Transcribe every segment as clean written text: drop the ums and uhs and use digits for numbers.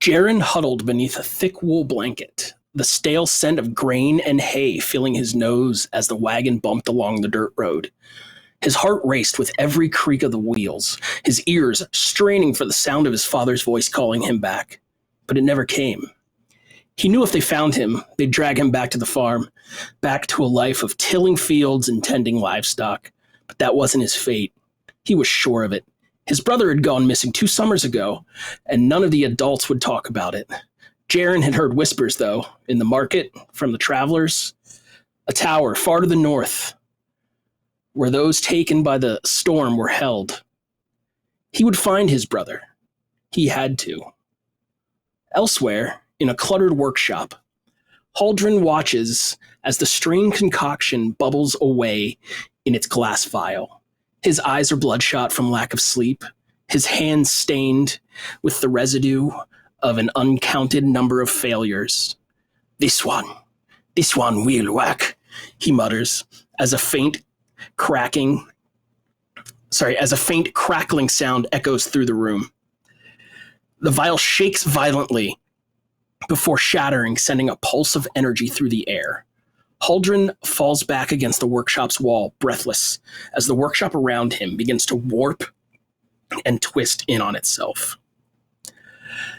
Jaren huddled beneath a thick wool blanket, the stale scent of grain and hay filling his nose as the wagon bumped along the dirt road. His heart raced with every creak of the wheels, his ears straining for the sound of his father's voice calling him back. But it never came. He knew if they found him, they'd drag him back to the farm, back to a life of tilling fields and tending livestock. But that wasn't his fate. He was sure of it. His brother had gone missing 2 summers ago, and none of the adults would talk about it. Jaren had heard whispers, though, in the market, from the travelers. A tower far to the north, where those taken by the storm were held. He would find his brother. He had to. Elsewhere, in a cluttered workshop, Haldren watches as the strained concoction bubbles away in its glass vial. His eyes are bloodshot from lack of sleep, his hands stained with the residue of an uncounted number of failures. This one will work, he mutters, as a faint crackling sound echoes through the room. The vial shakes violently before shattering, sending a pulse of energy through the air. Haldren falls back against the workshop's wall, breathless, as the workshop around him begins to warp and twist in on itself.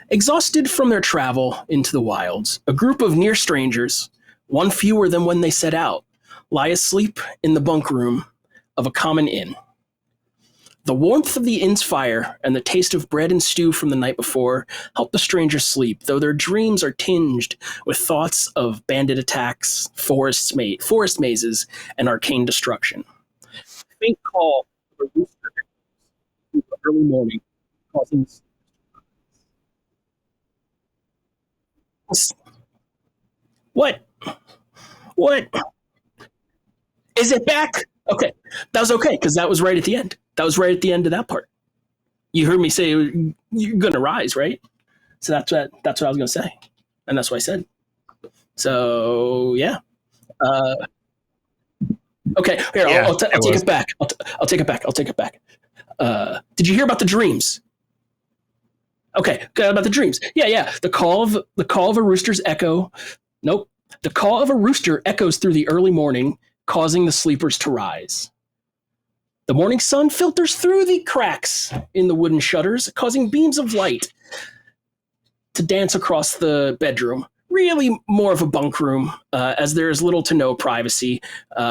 Exhausted from their travel into the wilds, a group of near strangers, one fewer than when they set out, lie asleep in the bunk room of a common inn. The warmth of the inn's fire and the taste of bread and stew from the night before help the strangers sleep, though their dreams are tinged with thoughts of bandit attacks, forest mazes, and arcane destruction. A faint call of a rooster in the early morning, causing... What? Is it back? Okay. That was okay, because that was right at the end. That was right at the end of that part. You heard me say you're going to rise, right? So that's what I was going to say. And that's what I said. So, yeah. Okay. Here, yeah, I'll take it back. I'll take it back. Did you hear about the dreams? Okay. About the dreams. Yeah. The call of a rooster's echo. Nope. The call of a rooster echoes through the early morning, causing the sleepers to rise. The morning sun filters through the cracks in the wooden shutters, causing beams of light to dance across the bedroom. Really more of a bunk room, as there is little to no privacy,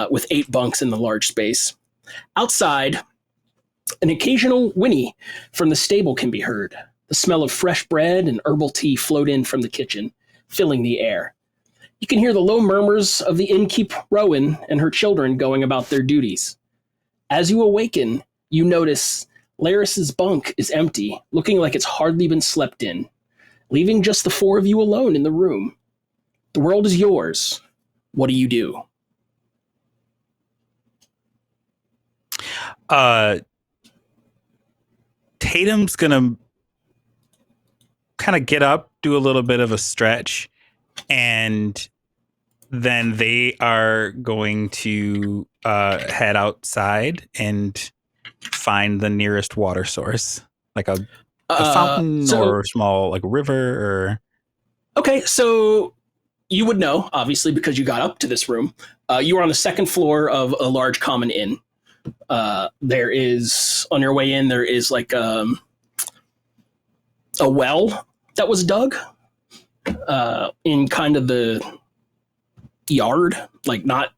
with 8 bunks in the large space. Outside, an occasional whinny from the stable can be heard. The smell of fresh bread and herbal tea float in from the kitchen, filling the air. You can hear the low murmurs of the innkeep Rowan and her children going about their duties. As you awaken, you notice Laris's bunk is empty, looking like it's hardly been slept in, leaving just the 4 of you alone in the room. The world is yours. What do you do? Tatum's gonna kind of get up, do a little bit of a stretch, and then they are going to head outside and find the nearest water source, like a fountain or a small like river or... Okay, so you would know, obviously, because you got up to this room. You were on the 2nd floor of a large common inn. There is, on your way in, there is like a well that was dug in kind of the yard, like not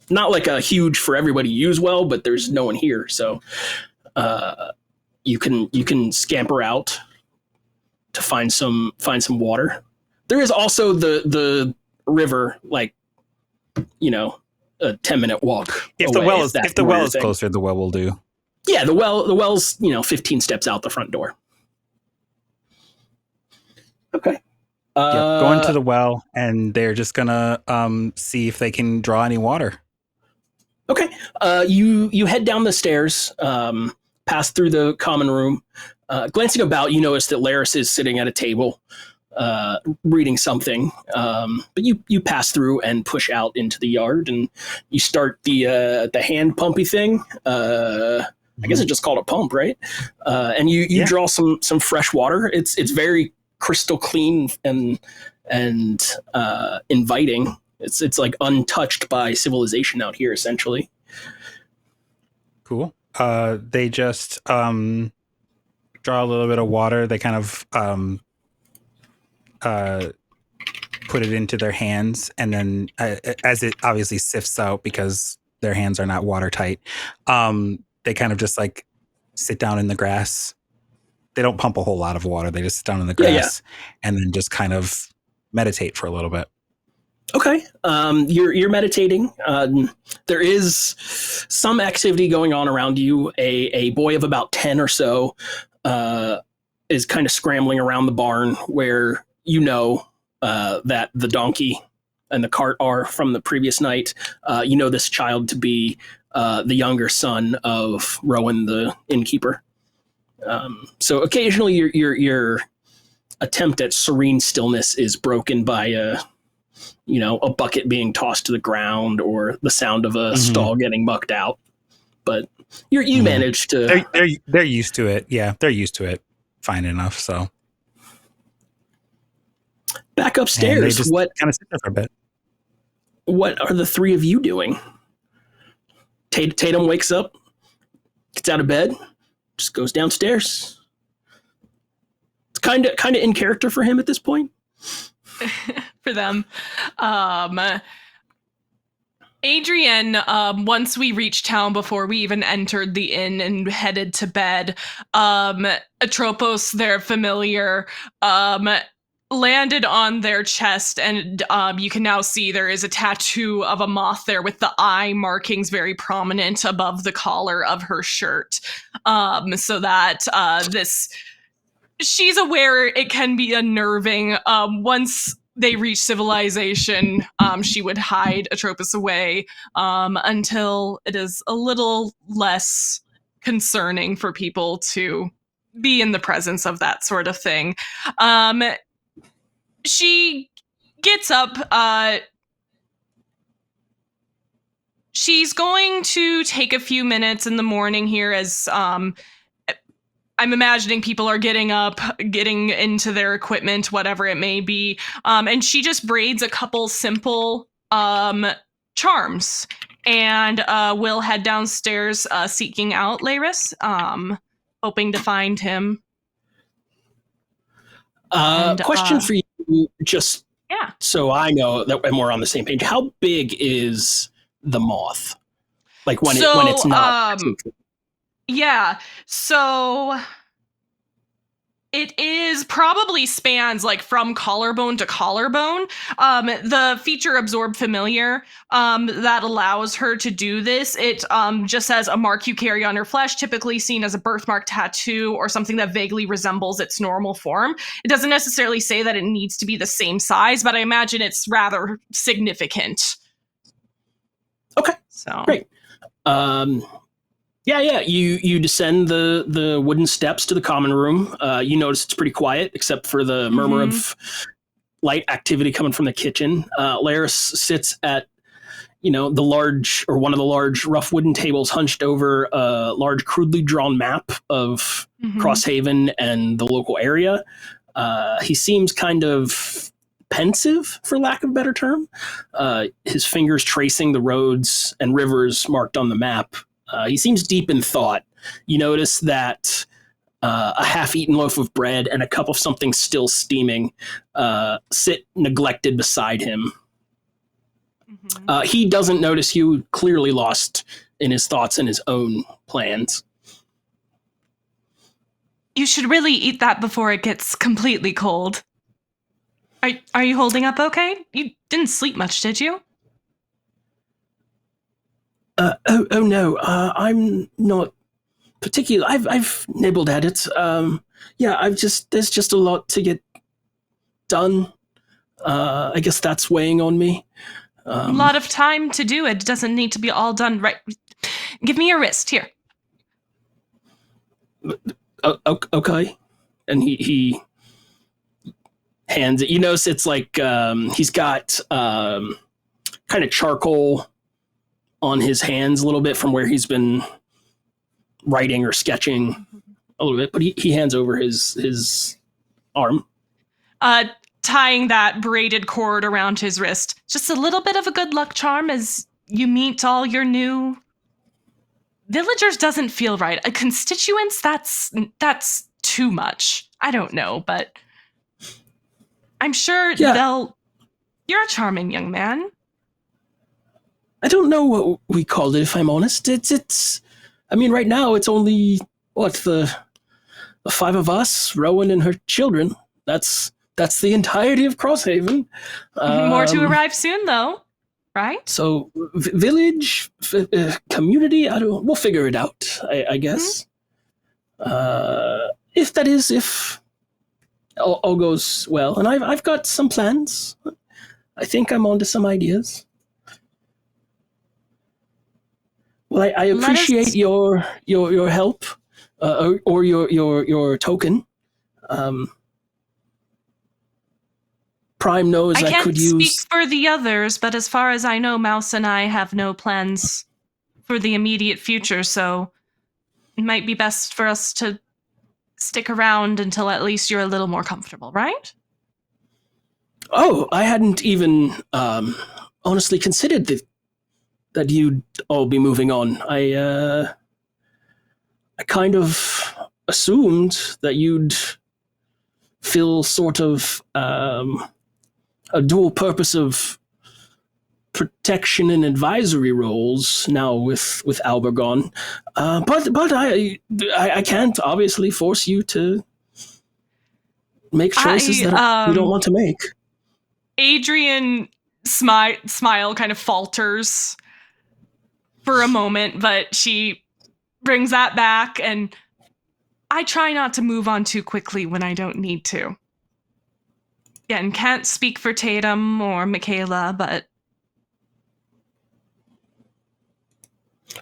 like a huge for everybody to use well, but there's no one here, so you can scamper out to find some water. There is also the river, like, you know, a 10-minute walk. If the well is closer, the well will do. Yeah, the well's 15 steps out the front door. Okay. Going to the well, and they're just gonna see if they can draw any water. Okay. You head down the stairs, pass through the common room. Glancing about, you notice that Laris is sitting at a table, reading something. But you pass through and push out into the yard, and you start the hand pumpy thing. I guess it's just called a pump, right? And you draw some fresh water. It's very crystal clean and inviting. It's like untouched by civilization out here, essentially. Cool. They just draw a little bit of water. They kind of put it into their hands, and then as it obviously sifts out because their hands are not watertight, they kind of just like sit down in the grass. They don't pump a whole lot of water. They just sit down in the grass and then just kind of meditate for a little bit. Okay. You're meditating. There is some activity going on around you. A boy of about 10 or so is kind of scrambling around the barn where that the donkey and the cart are from the previous night. This child to be the younger son of Rowan, the innkeeper. So occasionally your attempt at serene stillness is broken by a bucket being tossed to the ground or the sound of a stall getting mucked out. But you managed to... They're used to it. Yeah, they're used to it. Fine enough, so... Back upstairs, what kind of sit there for a bit? What are the three of you doing? Tatum wakes up, gets out of bed, just goes downstairs. It's kind of in character for him at this point. For them. Adrienne, once we reached town, before we even entered the inn and headed to bed, Atropos, their familiar, landed on their chest, and you can now see there is a tattoo of a moth there with the eye markings very prominent above the collar of her shirt. So that she's aware it can be unnerving. Once they reach civilization, she would hide Atropos away until it is a little less concerning for people to be in the presence of that sort of thing. She gets up. She's going to take a few minutes in the morning here as I'm imagining people are getting up, getting into their equipment, whatever it may be. And she just braids a couple simple charms and will head downstairs seeking out Laris, hoping to find him. Question for you, just so I know that we're on the same page. How big is the moth? Like when it's not... Yeah, so it is probably spans like from collarbone to collarbone. The feature Absorb Familiar that allows her to do this, it just says a mark you carry on your flesh, typically seen as a birthmark, tattoo, or something that vaguely resembles its normal form. It doesn't necessarily say that it needs to be the same size, but I imagine it's rather significant. Okay, so great. Yeah. You descend the wooden steps to the common room. You notice it's pretty quiet, except for the murmur of light activity coming from the kitchen. Laris sits at, the large, or one of the large rough wooden tables hunched over a large crudely drawn map of Crosshaven and the local area. He seems kind of pensive, for lack of a better term. His fingers tracing the roads and rivers marked on the map. He seems deep in thought. You notice that a half-eaten loaf of bread and a cup of something still steaming sit neglected beside him. He doesn't notice you, clearly lost in his thoughts and his own plans. You should really eat that before it gets completely cold. Are you holding up okay? You didn't sleep much, did you? Oh no, I'm not particular. I've nibbled at it. There's just a lot to get done. I guess that's weighing on me. A lot of time to do it. It doesn't need to be all done right. Give me your wrist here. Okay. And he hands it. You notice it's like he's got kind of charcoal on his hands a little bit from where he's been writing or sketching a little bit, but he hands over his arm. tying that braided cord around his wrist. Just a little bit of a good luck charm as you meet all your new villagers. Doesn't feel right. Constituents, that's too much. I don't know, but I'm sure you're a charming young man. I don't know what we called it, if I'm honest. It's I mean, right now it's only the 5 of us, Rowan and her children. That's the entirety of Crosshaven. More to arrive soon, though, right? So, village, community, we'll figure it out, I guess. If all goes well. And I've got some plans. I think I'm onto some ideas. Well, I appreciate your help, or your token. Prime knows I could use. I can't speak for the others, but as far as I know, Mouse and I have no plans for the immediate future, so it might be best for us to stick around until at least you're a little more comfortable, right? Oh, I hadn't even honestly considered that you'd all be moving on. I kind of assumed that you'd fill sort of a dual purpose of protection and advisory roles now with Albert gone. But I can't obviously force you to make choices that we don't want to make. Adrienne smile kind of falters for a moment, but she brings that back, and I try not to move on too quickly when I don't need to. Again, can't speak for Tatum or Mikaila, but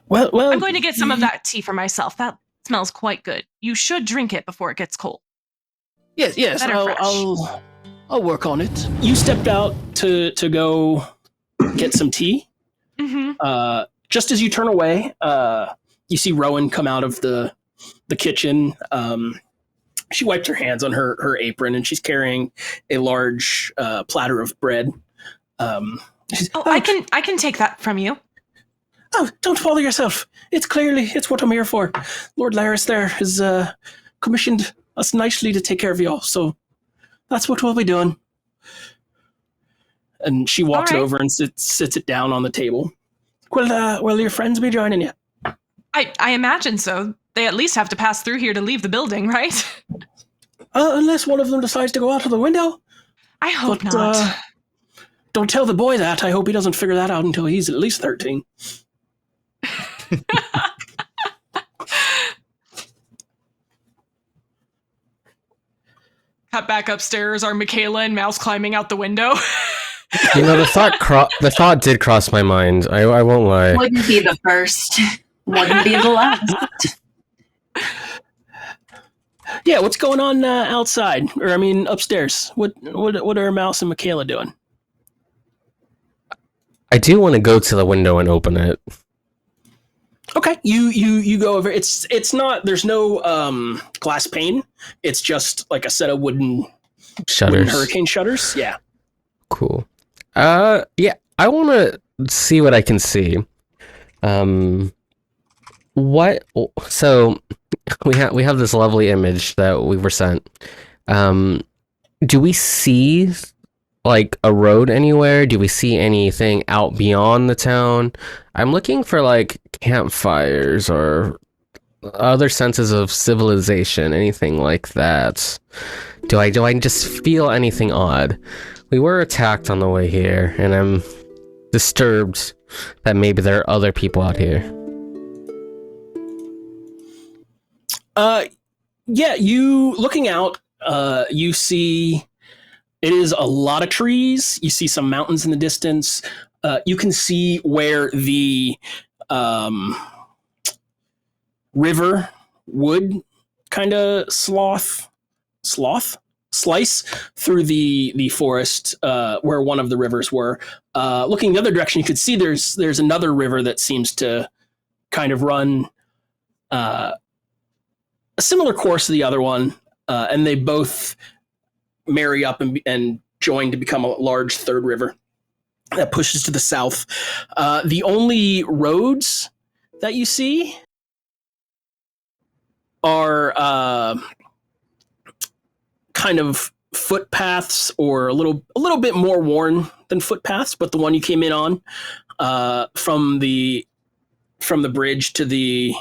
well, I'm going to get some of that tea for myself. That smells quite good. You should drink it before it gets cold. Yes, I'll work on it. You stepped out to go get some tea. Mm-hmm. Just as you turn away, you see Rowan come out of the kitchen. She wiped her hands on her apron, and she's carrying a large platter of bread. I can take that from you. Oh, don't bother yourself. It's what I'm here for. Lord Laris there has commissioned us nicely to take care of y'all, so that's what we'll be doing. And she walks over and sits it down on the table. Will your friends be joining you? I imagine so. They at least have to pass through here to leave the building, right? Unless one of them decides to go out of the window. I hope not. Don't tell the boy that. I hope he doesn't figure that out until he's at least 13. Cut back upstairs. Are Mikaila and Mouse climbing out the window? You know, the thought did cross my mind. I won't lie. Wouldn't be the first. Wouldn't be the last. Yeah, what's going on outside? Or I mean, upstairs. What are Mouse and Mikaila doing? I do want to go to the window and open it. Okay, you go over. It's not. There's no glass pane. It's just like a set of wooden hurricane shutters. Yeah. Cool. Yeah, I want to see what I can see. So we have this lovely image that we were sent. Do we see like a road anywhere? Do we see anything out beyond the town? I'm looking for like campfires or other senses of civilization, anything like that. Do I just feel anything odd? We were attacked on the way here, and I'm disturbed that maybe there are other people out here. Yeah, you looking out, you see it is a lot of trees. You see some mountains in the distance. You can see where the river would kind of slice through the forest where one of the rivers were. Looking the other direction, you could see there's another river that seems to kind of run a similar course to the other one, and they both marry up and join to become a large third river that pushes to the south. The only roads that you see are kind of footpaths, or a little bit more worn than footpaths, but the one you came in on from the bridge to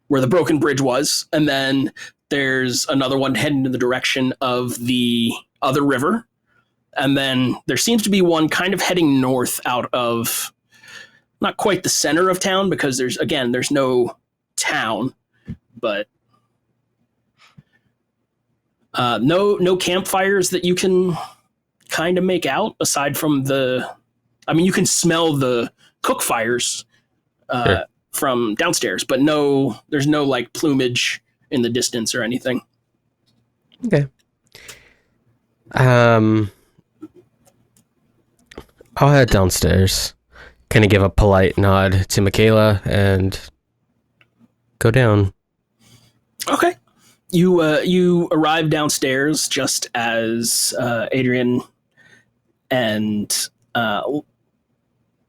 where the broken bridge was, and then there's another one heading in the direction of the other river, and then there seems to be one kind of heading north out of not quite the center of town, because there's no town, but no campfires that you can kind of make out, aside from you can smell the cook fires Sure. from downstairs, but there's no like plumage in the distance or anything. Okay. I'll head downstairs, kind of give a polite nod to Mikaila, and go down. Okay. You arrive downstairs just as Adrienne and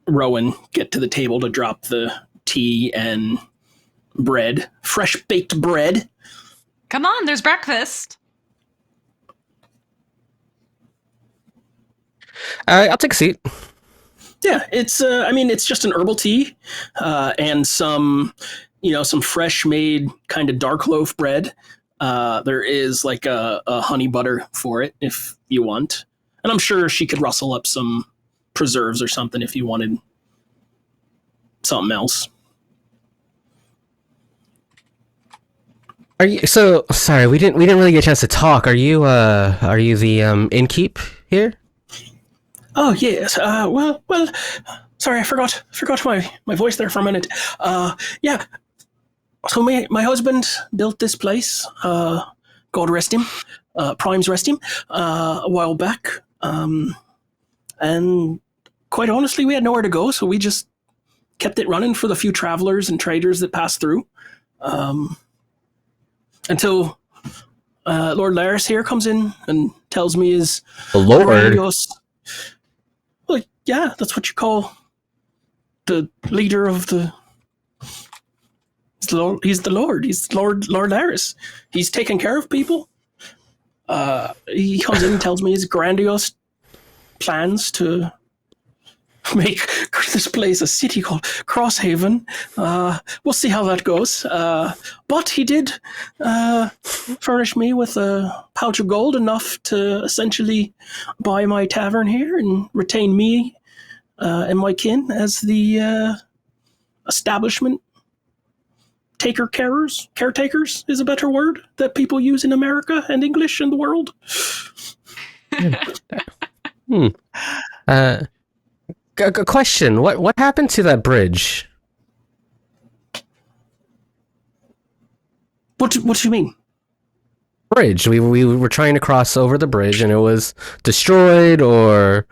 Rowan get to the table to drop the tea and bread, fresh baked bread. Come on, there's breakfast. All right, I'll take a seat. Yeah, it's just an herbal tea and some fresh made kind of dark loaf bread. There is like a honey butter for it if you want. And I'm sure she could rustle up some preserves or something if you wanted something else. Are you sorry, we didn't really get a chance to talk. Are you the innkeep here? Oh yes. Well. Sorry, I forgot my voice there for a minute. Yeah. So my husband built this place. God rest him. Primes rest him. A while back. And quite honestly, we had nowhere to go, so we just kept it running for the few travelers and traders that passed through. Until Lord Laris here comes in and tells me his The Lord. grandiose. Well, yeah, that's what you call the leader of the. He's the Lord. He's Lord Laris. He's taking care of people. He comes in and tells me his grandiose plans to make this place a city called Crosshaven. We'll see how that goes. But he did furnish me with a pouch of gold, enough to essentially buy my tavern here and retain me and my kin as the establishment caretakers is a better word that people use in America and English in the world. Question. What happened to that bridge? What do you mean? Bridge. We were trying to cross over the bridge and it was destroyed, or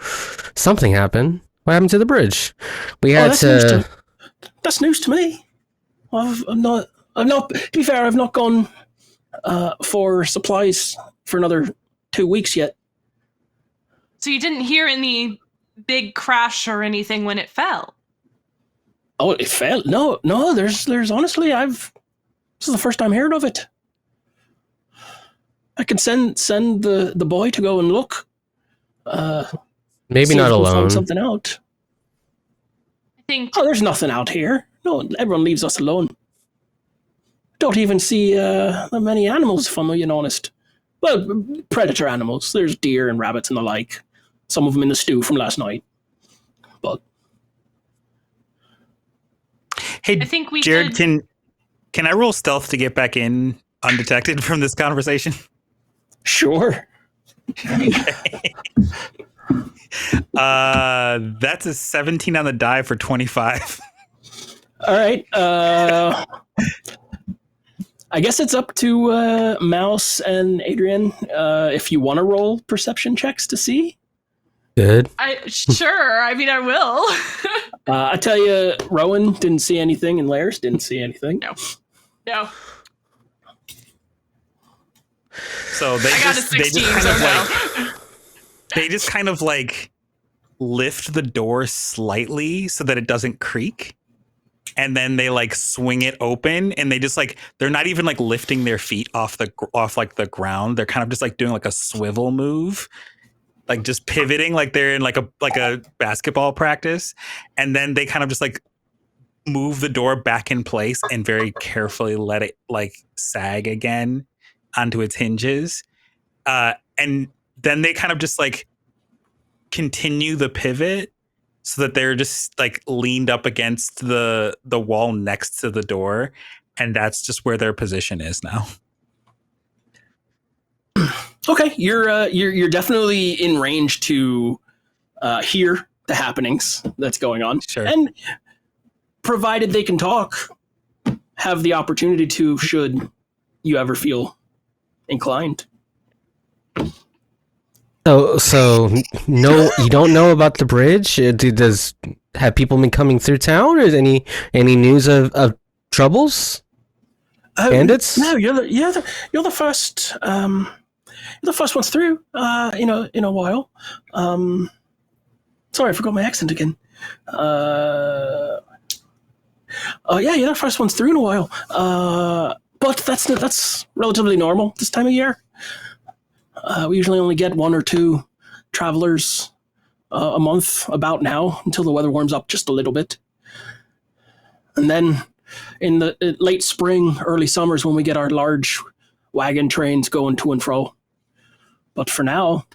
something happened. What happened to the bridge? We had That's news to me. I've not. To be fair, I've not gone for supplies for another 2 weeks yet. So you didn't hear any big crash or anything when it fell? Oh, it fell? No. There's honestly, this is the first time hearing of it. I can send the boy to go and look. maybe not alone. Find something out. I think. Oh, there's nothing out here. No, everyone leaves us alone. Don't even see many animals, if I'm being honest. Well, predator animals. There's deer and rabbits and the like. Some of them in the stew from last night. But Hey, I think we Jared, could- can I roll stealth to get back in undetected from this conversation? sure. That's a 17 on the die for 25. All right. I guess it's up to Mouse and Adrienne if you want to roll perception checks to see. Good. Sure. I mean, I will. I tell you, Rowan didn't see anything and Laris didn't see anything. No. So they I got a just 16, they just kind of like lift the door slightly so that it doesn't creak. And then they like swing it open, and they just like, they're not even like lifting their feet off like the ground. They're kind of just like doing like a swivel move, like just pivoting, like they're in like a basketball practice. And then they kind of just like move the door back in place and very carefully let it like sag again onto its hinges. And then they kind of just like continue the pivot so that they're just like leaned up against the wall next to the door, and that's just where their position is now. Okay, you're definitely in range to hear the happenings that's going on. Sure. And provided they can talk, have the opportunity to, should you ever feel inclined. So no, you don't know about the bridge? Have people been coming through town? Or is any news of troubles? Bandits? No, you're the first. You're the first ones through. In a while. Sorry, I forgot my accent again. Yeah, you're the first ones through in a while. But that's relatively normal this time of year. We usually only get 1 or 2 travelers a month about now until the weather warms up just a little bit. And then in the late spring, early summers when we get our large wagon trains going to and fro. But for now,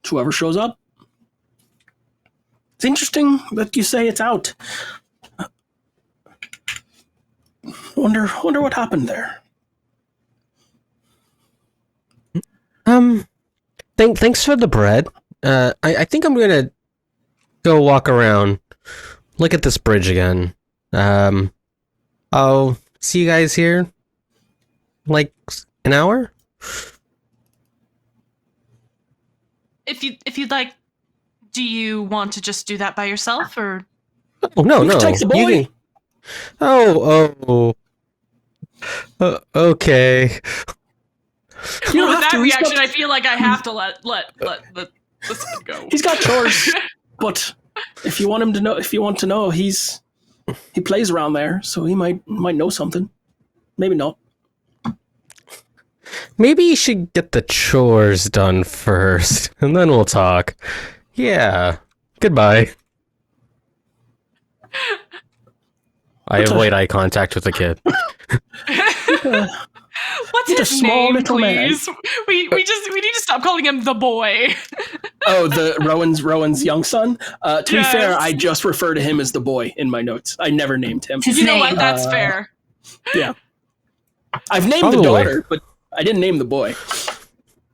it's whoever shows up. It's interesting that you say it's out. Wonder what happened there. Thanks for the bread. I think I'm gonna go walk around, look at this bridge again. I'll see you guys here, like an hour. If you'd like, do you want to just do that by yourself, or? Oh no, no. Take the boy. Okay. You don't With have that to. reaction, I feel like I have to let this one go. He's got chores, but if you want to know, he plays around there, so he might know something. Maybe not. Maybe you should get the chores done first, and then we'll talk. Yeah. Goodbye. I avoid eye contact with the kid. What's He's a his small name, little man. please? We need to stop calling him the boy. Oh, the Rowan's young son. To be Yes. fair, I just refer to him as the boy in my notes. I never named him. His You know name. what? That's fair. Yeah, I've named Probably. the daughter, but I didn't name the boy.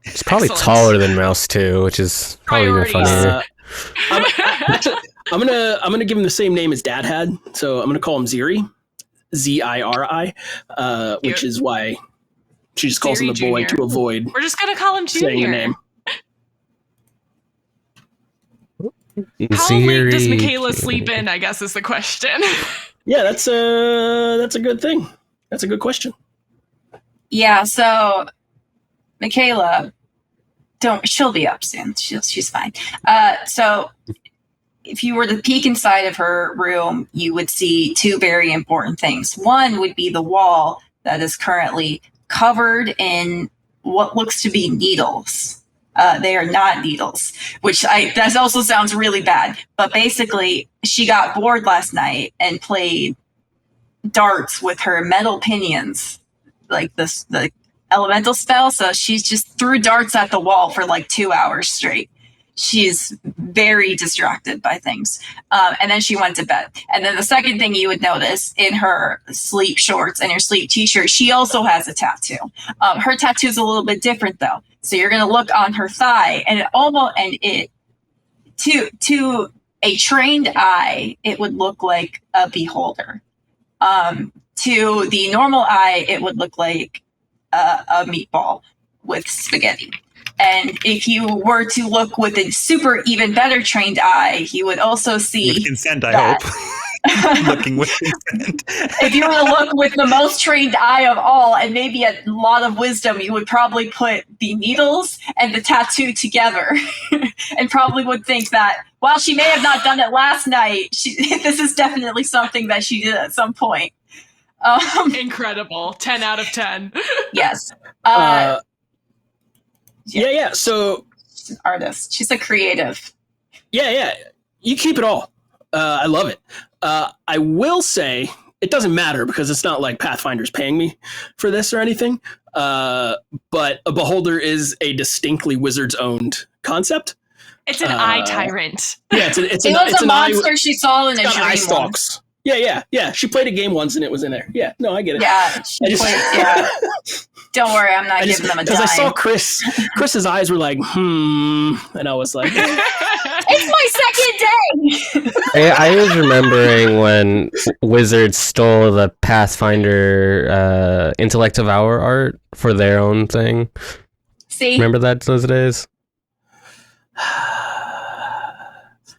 He's probably Excellent. taller than Mouse too, which is probably even Priorities. funnier. I'm gonna give him the same name his dad had, so I'm gonna call him Ziri, Ziri, which is why she just calls him the Ziri boy Jr. to avoid We're just gonna call him Junior. saying the name. How late does Ziri. Mikaila sleep in, I guess, is the question. Yeah, that's a good thing. That's a good question. Yeah, so Mikaila, she'll be up soon. She's fine. So if you were to peek inside of her room, you would see 2 very important things. One would be the wall that is currently covered in what looks to be needles. They are not needles, that also sounds really bad. But basically, she got bored last night and played darts with her metal pinions, like the elemental spell. So she's just threw darts at the wall for like 2 hours straight. She's very distracted by things. And then she went to bed. And then the second thing you would notice in her sleep shorts and her sleep t-shirt, she also has a tattoo. Her tattoo is a little bit different though. So you're going to look on her thigh and to a trained eye, it would look like a beholder. To the normal eye, it would look like a meatball with spaghetti. And if you were to look with a super even better trained eye, you would also see With consent, I that- hope. looking with intent. If you were to look with the most trained eye of all, and maybe a lot of wisdom, you would probably put the needles and the tattoo together, and probably would think that while she may have not done it last night, this is definitely something that she did at some point. Incredible. 10 out of 10. Yes. Yeah. So She's an artist. She's a creative. yeah. You keep it all. I love it. I will say it doesn't matter because it's not like Pathfinder's paying me for this or anything. But a beholder is a distinctly wizards-owned concept. It's an eye tyrant. Yeah, it's a an monster she saw in a eye dream. stalks. Yeah. She played a game once and it was in there. Yeah, no, I get it. Yeah, yeah. Don't worry, I'm not giving them a dime. Because I saw Chris's eyes were like, and I was like, it's my second day. I was remembering when Wizards stole the Pathfinder Intellect of Hour art for their own thing. See? Remember those days?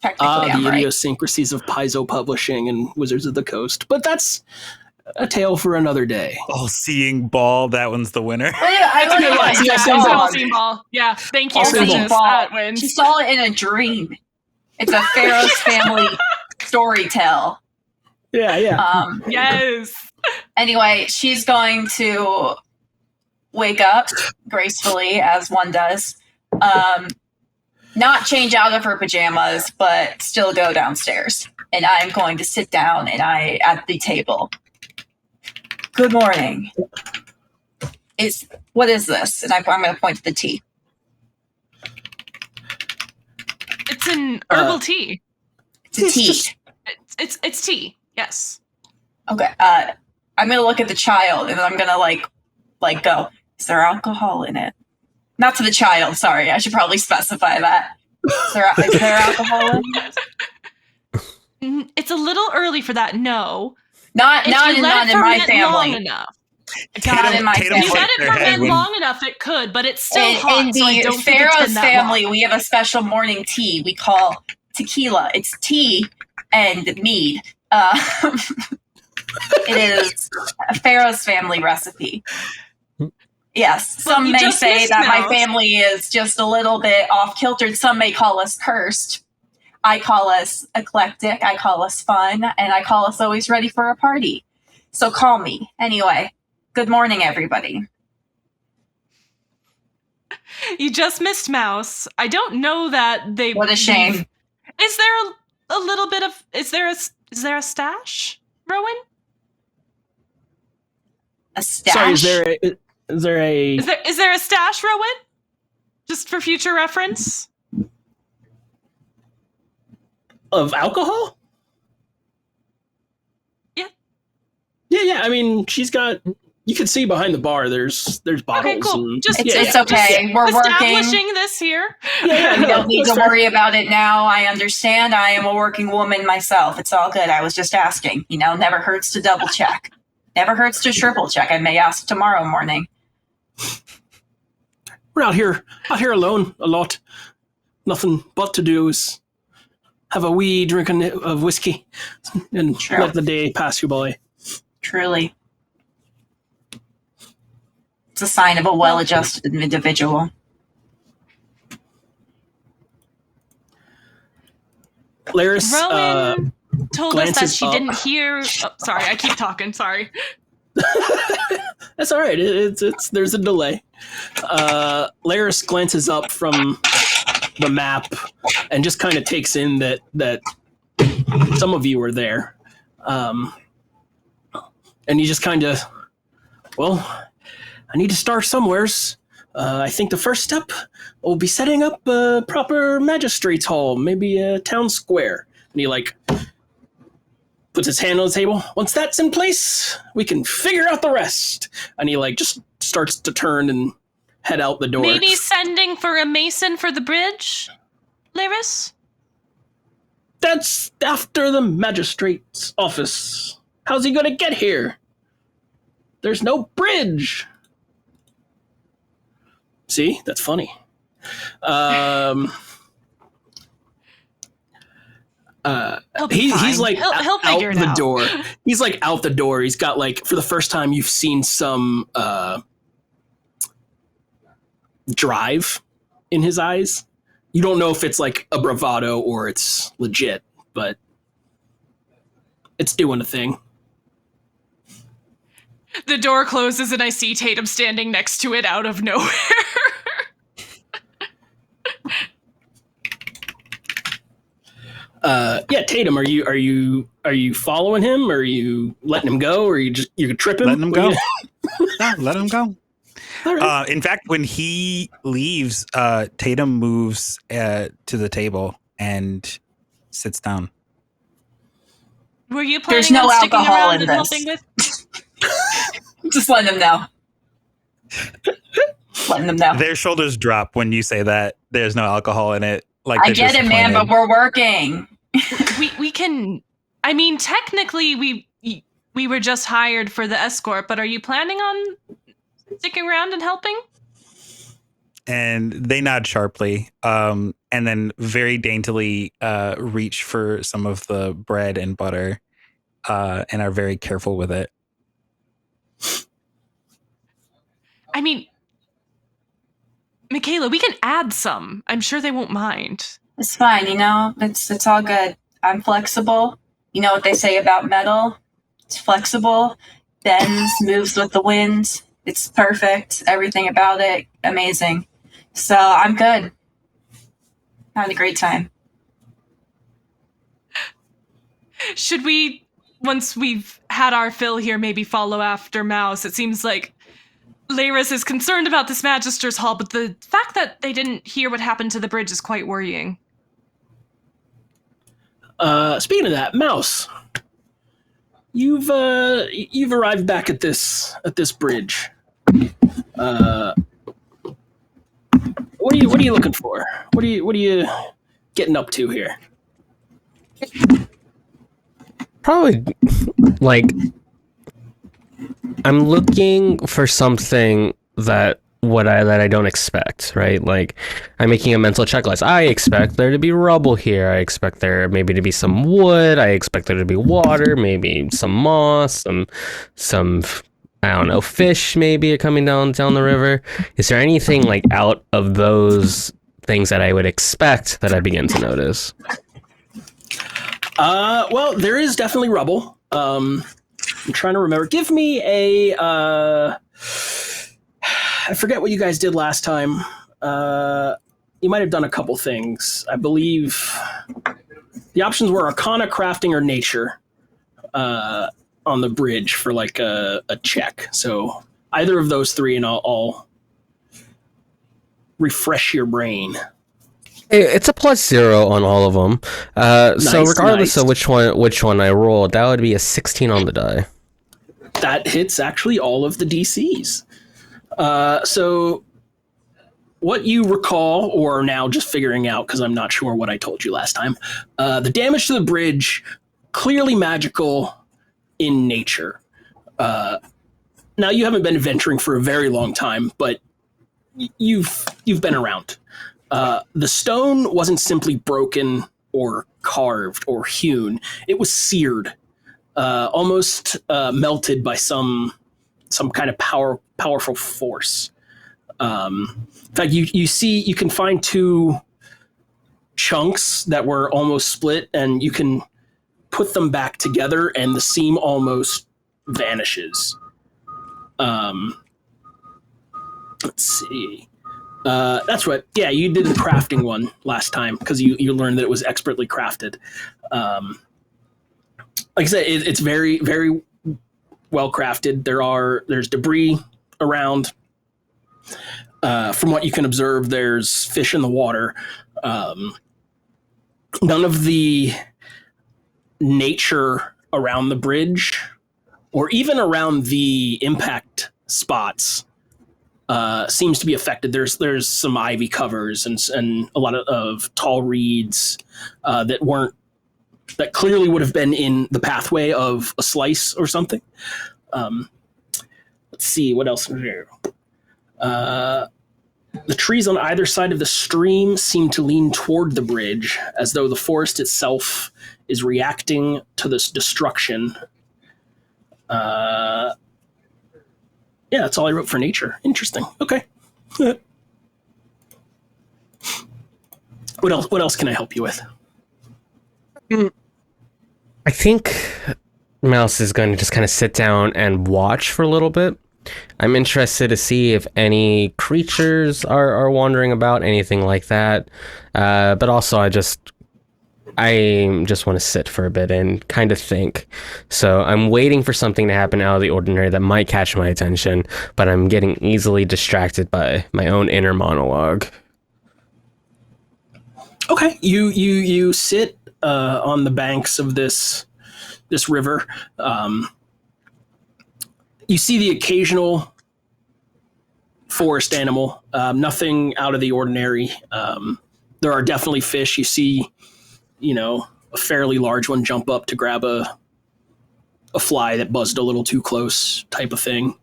Technically, the right. idiosyncrasies of Paizo Publishing and Wizards of the Coast. But that's a tale for another day. All-seeing ball. That one's the winner. I don't know why. All-seeing ball. Yeah, thank you for All-seeing this. ball. That wins. She saw it in a dream. It's a Pharaoh's family story tell. Yeah. Yes. Anyway, she's going to wake up gracefully, as one does. Not change out of her pajamas, but still go downstairs. And I'm going to sit down at the table. Good morning. What is this? And I'm going to point to the tea. It's an herbal tea. It's a tea. It's tea. Yes. Okay. I'm going to look at the child and I'm going to like go, is there alcohol in it? Not to the child, sorry. I should probably specify that. Is there alcohol in it? It's a little early for that, no. Not in my Long family. enough. Not in my family. You let it ferment long enough, it could, but it's still hot. In so I the don't think it's Pharaoh's been that family, long. we have a special morning tea we call tequila. It's tea and mead. It is a Pharaoh's family recipe. Yes, Well, some you may just say missed that my Mouse. family is just a little bit off-kiltered. Some may call us cursed. I call us eclectic. I call us fun. And I call us always ready for a party. So call me. Anyway, good morning, everybody. You just missed Mouse. I don't know that they. What a shame. Is there a little bit of? Is there a stash, Rowan? A stash? Sorry, is there a Is there a stash, Rowan? Just for future reference. of alcohol? Yeah. Yeah. I mean, she's got. You can see behind the bar. There's bottles. Okay, cool. And, Just It's okay. We're working. establishing this here. You don't need to worry about it now. I understand. I am a working woman myself. It's all good. I was just asking. Never hurts to double check. Never hurts to triple check. I may ask tomorrow morning. We're out here alone a lot. Nothing but to do is have a wee drink of whiskey and True. let the day pass you by. Truly. It's a sign of a well-adjusted individual. Laris, Rowan told us that glances she up. didn't hear. Oh, sorry, I keep talking. Sorry. That's all right. It's there's a delay. Laris glances up from the map and just kind of takes in that some of you are there, and you just kind of, well, I need to start somewheres. I think the first step will be setting up a proper magistrate's hall, maybe a town square. And he puts his hand on the table. Once that's in place, we can figure out the rest. And he just starts to turn and head out the door. Maybe sending for a mason for the bridge, Laris? That's after the magistrate's office. How's he gonna get here? There's no bridge. See? That's funny. He's like he'll figure out it the out. door. He's like out the door. He's got like, for the first time, you've seen some drive in his eyes. You don't know if it's like a bravado or it's legit, but it's doing a thing. The door closes and I see Tatum standing next to it out of nowhere. Yeah, Tatum, are you following him? Or are you letting him go? Or you could trip him? Letting him go. No, let him go. All right. In fact, when he leaves, Tatum moves to the table and sits down. Were you planning There's no on sticking alcohol around in and this. helping with? Just letting them know. Letting them know. Their shoulders drop when you say that there's no alcohol in it. Like I get it, man, but we're working. We can. I mean, technically, we were just hired for the escort, but are you planning on sticking around and helping? And they nod sharply, and then very daintily reach for some of the bread and butter, and are very careful with it. I mean, Mikaila, we can add some. I'm sure they won't mind. It's fine, it's all good. I'm flexible. You know what they say about metal? It's flexible, bends, moves with the wind. It's perfect. Everything about it, amazing. So I'm good. Having a great time. Should we, once we've had our fill here, maybe follow after Mouse? It seems like Leiris is concerned about this Magister's Hall, but the fact that they didn't hear what happened to the bridge is quite worrying. Speaking of that, Mouse, you've arrived back at this bridge. What are you looking for? What are you getting up to here? Probably, like, I'm looking for something that I don't expect, right? Like, I'm making a mental checklist. I expect there to be rubble here. I expect there maybe to be some wood. I expect there to be water, maybe some moss, some I don't know, fish maybe are coming down the river. Is there anything like out of those things that I would expect that I begin to notice? Well, there is definitely rubble. I'm trying to remember. Give me a I forget what you guys did last time. You might have done a couple things. I believe the options were Arcana, Crafting, or Nature on the bridge for like a check. So either of those three, and I'll refresh your brain. It's a +0 on all of them. So regardless of which one I rolled, that would be a 16 on the die. That hits actually all of the DCs. So what you recall, or are now just figuring out because I'm not sure what I told you last time, the damage to the bridge, clearly magical in nature. Now, you haven't been adventuring for a very long time, but you've been around. The stone wasn't simply broken or carved or hewn. It was seared, almost melted by some kind of powerful force. In fact, you can find two chunks that were almost split, and you can put them back together, and the seam almost vanishes. Let's see. That's right. Yeah, you did the crafting one last time because you learned that it was expertly crafted. Like I said, it's very, very well crafted. There's debris around. From what you can observe, there's fish in the water. None of the nature around the bridge, or even around the impact spots, seems to be affected. There's some ivy covers and a lot of tall reeds that clearly would have been in the pathway of a slice or something. Let's see what else is here. The trees on either side of the stream seem to lean toward the bridge, as though the forest itself is reacting to this destruction. Yeah, that's all I wrote for nature. Interesting. Okay. What else can I help you with? I think Mouse is going to just kind of sit down and watch for a little bit. I'm interested to see if any creatures are wandering about, anything like that. But also, I just want to sit for a bit and kind of think. So I'm waiting for something to happen out of the ordinary that might catch my attention, but I'm getting easily distracted by my own inner monologue. Okay, you sit on the banks of this river. You see the occasional forest animal, nothing out of the ordinary. There are definitely fish. You see, a fairly large one jump up to grab a fly that buzzed a little too close, type of thing.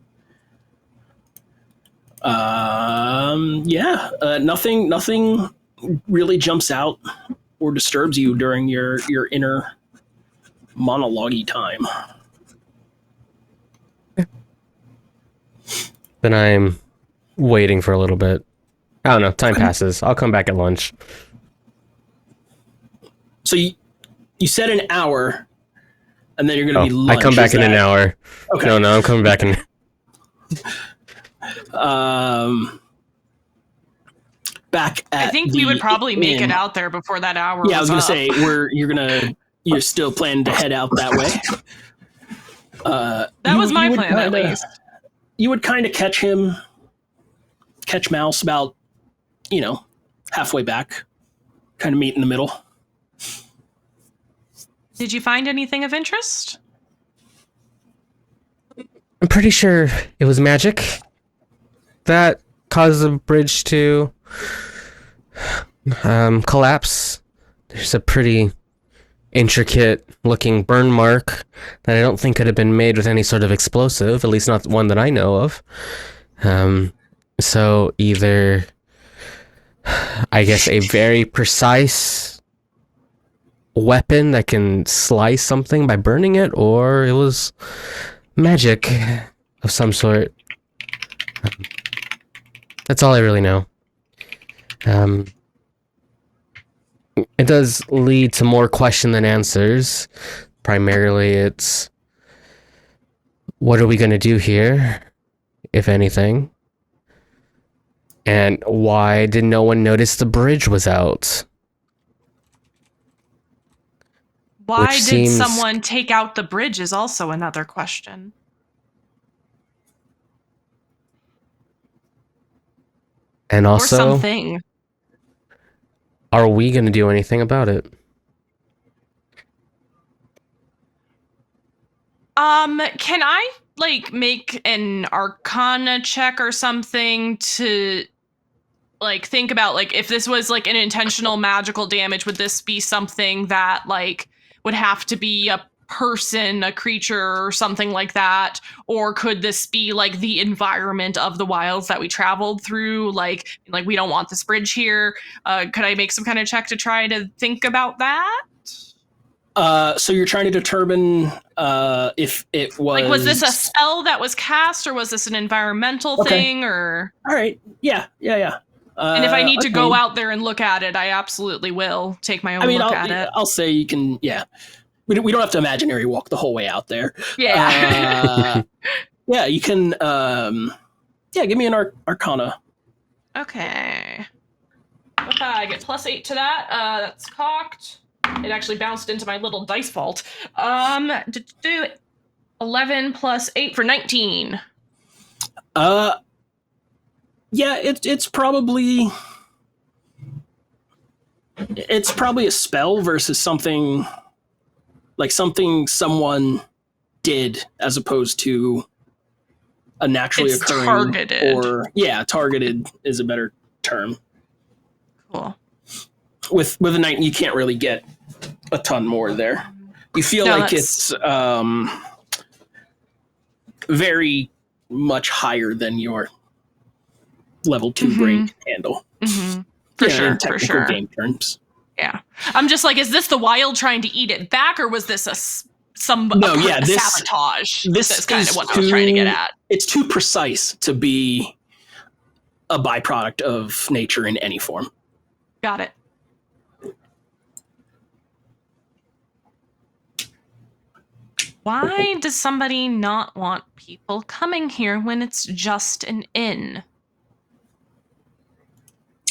Nothing really jumps out or disturbs you during your inner monologue-y time. Then I'm waiting for a little bit. I don't know. Time passes. I'll come back at lunch. So you said an hour, and then you're going to be lunch. I come back in an hour. Okay. No, I'm coming back in. Back at I think we would probably make it out there before that hour. Yeah, I was going to say you're still planning to head out that way. That was my plan, at least. You would kind of catch Mouse about, halfway back, kind of meet in the middle. Did you find anything of interest? I'm pretty sure it was magic that caused the bridge to collapse. There's a pretty intricate looking burn mark that I don't think could have been made with any sort of explosive, at least not one that I know of. So either, I guess, a very precise weapon that can slice something by burning it, or it was magic of some sort. That's all I really know. It does lead to more question than answers. Primarily, it's what are we going to do here, if anything? And why did no one notice the bridge was out? Why did someone take out the bridge is also another question. And also, or something. Are we going to do anything about it? Can I make an Arcana check or something to think about if this was an intentional magical damage? Would this be something that would have to be a person, a creature, or something like that? Or could this be the environment of the wilds that we traveled through? We don't want this bridge here. Could I make some kind of check to try to think about that? So you're trying to determine if it was... was this a spell that was cast, or was this an environmental thing, or... All right. Yeah. And if I need to go out there and look at it, I absolutely will take my own look at it. I'll say you can, yeah. We don't have to imaginary walk the whole way out there. Yeah. Yeah, you can, give me an Arcana. Okay. I get +8 to that. That's cocked. It actually bounced into my little dice vault. 11 + 8 for 19. Yeah, it's probably a spell versus something someone did, as opposed to a naturally occurring targeted. Targeted is a better term. Cool. With a knight, you can't really get a ton more there. You feel it's very much higher than level 2 brain can handle. Mm-hmm. For sure, in technical for sure. game terms. Yeah. I'm just like, is this the wild trying to eat it back, or was this This sabotage? That's kind of what I was trying to get at. It's too precise to be a byproduct of nature in any form. Got it. Why does somebody not want people coming here when it's just an inn?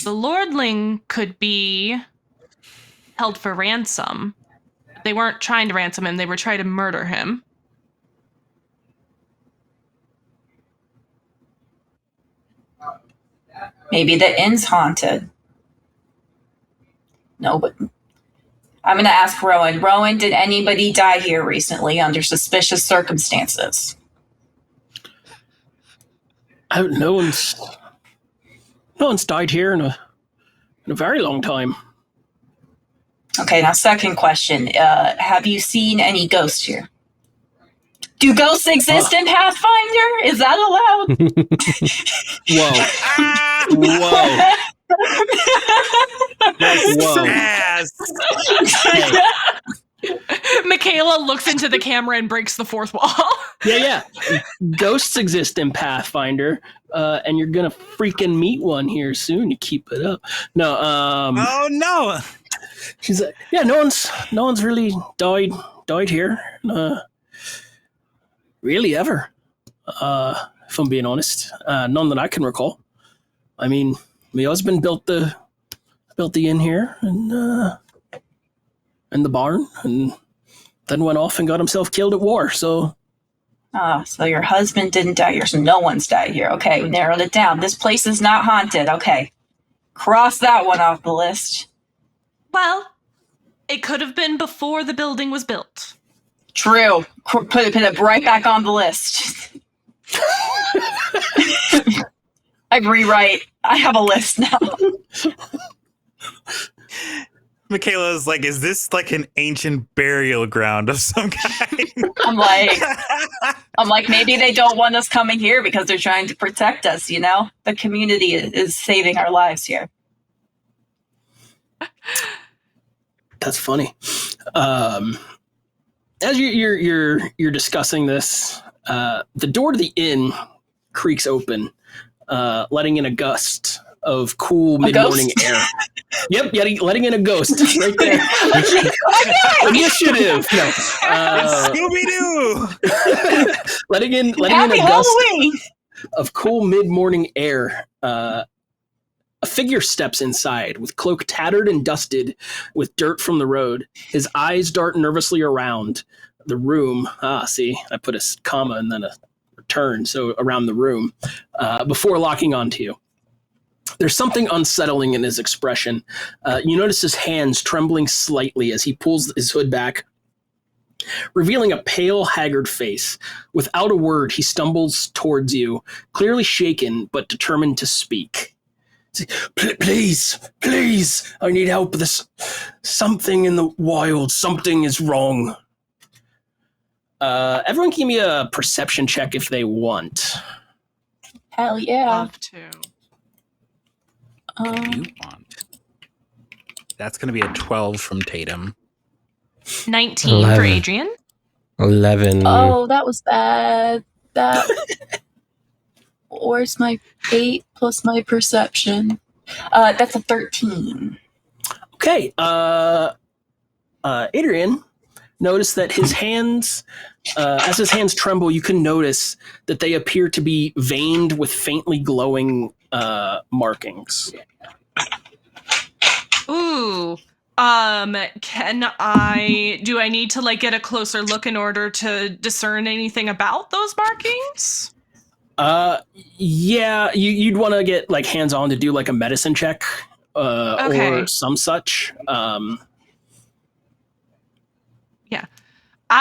The lordling could be held for ransom. They weren't trying to ransom him, they were trying to murder him. Maybe the inn's haunted. No, but I'm going to ask Rowan. Rowan, did anybody die here recently under suspicious circumstances? No one's died here in a very long time. Okay, now second question. Have you seen any ghosts here? Do ghosts exist in Pathfinder? Is that allowed? Whoa. Ass. Mikaila looks into the camera and breaks the fourth wall. Yeah. Ghosts exist in Pathfinder, and you're gonna freaking meet one here soon. You keep it up. No. Oh no. She's like, yeah. No one's really died here. Really ever. If I'm being honest, none that I can recall. I mean, my husband built the inn here and the barn, and then went off and got himself killed at war. So, so your husband didn't die here, so no one's died here. Okay, we narrowed it down. This place is not haunted. Okay, cross that one off the list. Well, it could have been before the building was built. True. Put it right back on the list. I rewrite. I have a list now. Mikaila's like, is this like an ancient burial ground of some kind? I'm like, maybe they don't want us coming here because they're trying to protect us, you know? The community is saving our lives here. that's funny. As you're discussing this, the door to the inn creaks open, letting in a gust of cool mid-morning air. Yep, letting in a ghost right there. Initiative. No. Scooby-Doo. letting in Happy a gust Halloween! of cool mid-morning air. A figure steps inside, with cloak tattered and dusted with dirt from the road. His eyes dart nervously around the room. See, I put a comma and then a return, so around the room, before locking onto you. There's something unsettling in his expression. You notice his hands trembling slightly as he pulls his hood back, revealing a pale, haggard face. Without a word, he stumbles towards you, clearly shaken but determined to speak. Please, I need help. There's something in the wild. Something is wrong. Everyone give me a perception check if they want. Hell yeah. Love to. You want. That's going to be a 12 from Tatum. 19 11. for Adrienne. 11. Oh, that was bad. That. Where's my 8 plus my perception? That's a 13. Okay. Adrienne, notice that his hands, as his hands tremble, you can notice that they appear to be veined with faintly glowing markings. Ooh. Do I need to like get a closer look in order to discern anything about those markings? Yeah, you'd want to get like hands-on to do like a medicine check, Okay. or some such. Yeah.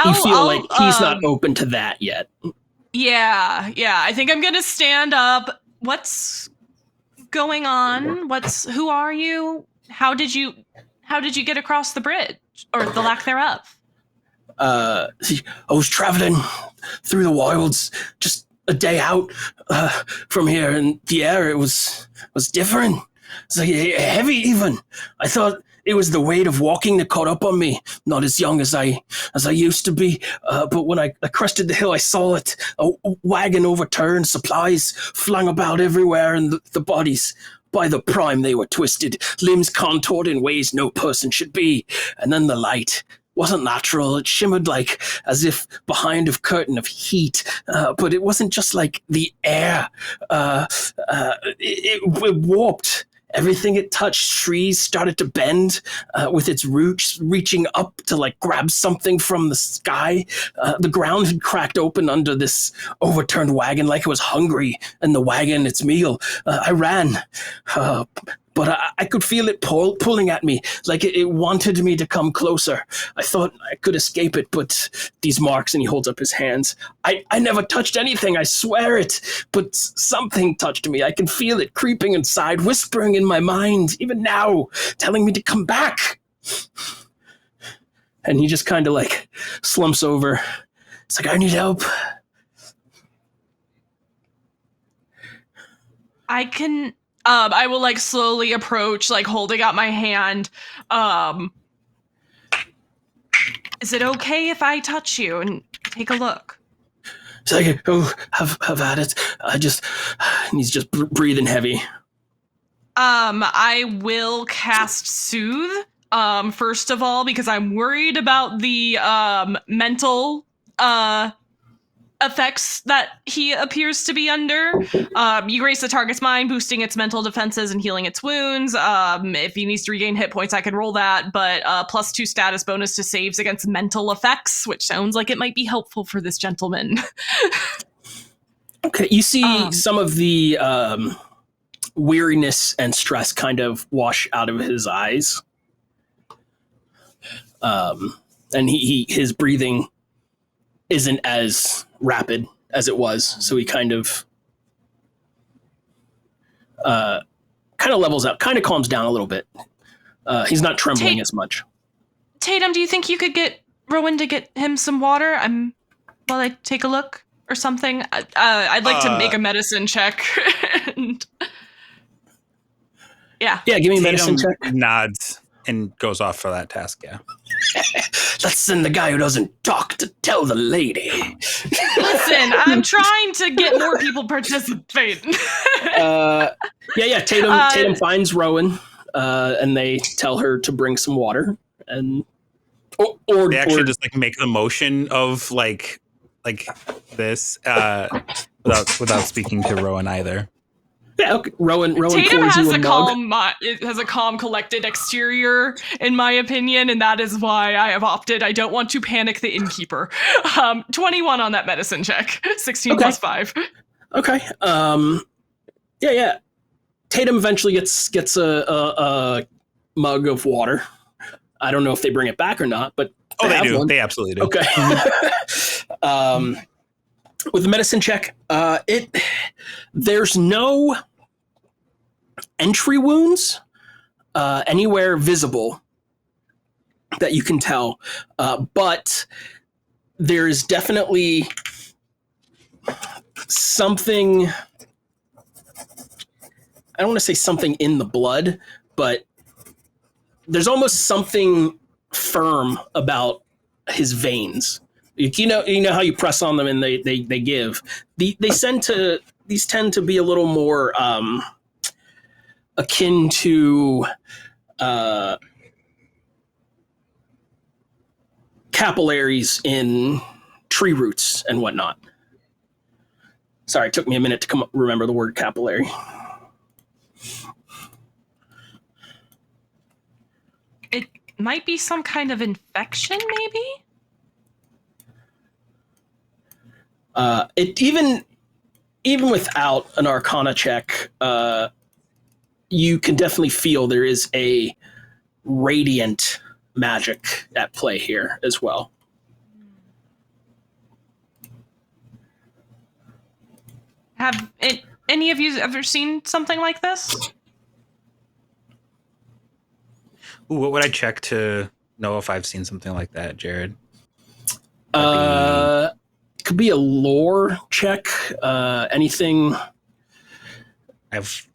You feel like he's not open to that yet. Yeah. I think I'm gonna stand up. What's going on? Who are you? How did you get across the bridge, or the lack thereof? I was traveling through the wilds, just a day out from here, and the air, it was different. It's like heavy even. I thought it was the weight of walking that caught up on me. Not as young as I used to be, but when I crested the hill, I saw it. A wagon overturned, supplies flung about everywhere, and the bodies, by the prime, they were twisted, limbs contoured in ways no person should be. And then the light wasn't natural. It shimmered like as if behind a curtain of heat, but it wasn't just like the air. It warped. Everything it touched, trees started to bend with its roots reaching up to like grab something from the sky. The ground had cracked open under this overturned wagon like it was hungry, and the wagon, its meal. I ran, but I could feel it pulling at me, like it wanted me to come closer. I thought I could escape it, but these marks, and he holds up his hands. I never touched anything, I swear it, but something touched me. I can feel it creeping inside, whispering in my mind, even now, telling me to come back. And he just kind of like slumps over. It's like, I need help. I will like slowly approach, like holding out my hand. Is it okay if I touch you and take a look? It's like, oh, have at it. And he's just breathing heavy. I will cast Soothe, first of all, because I'm worried about the mental effects that he appears to be under. You grace the target's mind, boosting its mental defenses and healing its wounds. If he needs to regain hit points, I can roll that, but +2 status bonus to saves against mental effects, which sounds like it might be helpful for this gentleman. Okay, you see some of the weariness and stress kind of wash out of his eyes. And his breathing isn't as rapid as it was, so he kind of levels out, kind of calms down a little bit. He's not trembling as much. Tatum, do you think you could get Rowan to get him some water? While I take a look or something. I'd like to make a medicine check. Yeah, give me a medicine check. Nods and goes off for that task. Yeah. Let's send the guy who doesn't talk to tell the lady. Listen, I'm trying to get more people participate. Tatum finds Rowan, and they tell her to bring some water, and or they actually just like make the motion of like this without speaking to Rowan either. Yeah, okay. Rowan Tatum pours has you a mug. it has a calm, collected exterior, in my opinion, and that is why I have opted. I don't want to panic the innkeeper. 21 on that medicine check. 16 plus 5. Okay. Tatum eventually gets a mug of water. I don't know if they bring it back or not, but they do. One. They absolutely do. Okay. With the medicine check, there's no entry wounds anywhere visible that you can tell, but there is definitely something. I don't want to say something in the blood, but there's almost something firm about his veins. You know how you press on them and they give. These tend to be a little more akin to capillaries in tree roots and whatnot. Sorry, it took me a minute to remember the word capillary. It might be some kind of infection, maybe? It even without an Arcana check, you can definitely feel there is a radiant magic at play here as well. Have any of you ever seen something like this? Ooh, what would I check to know if I've seen something like that, Jared? could be a lore check. Anything. I've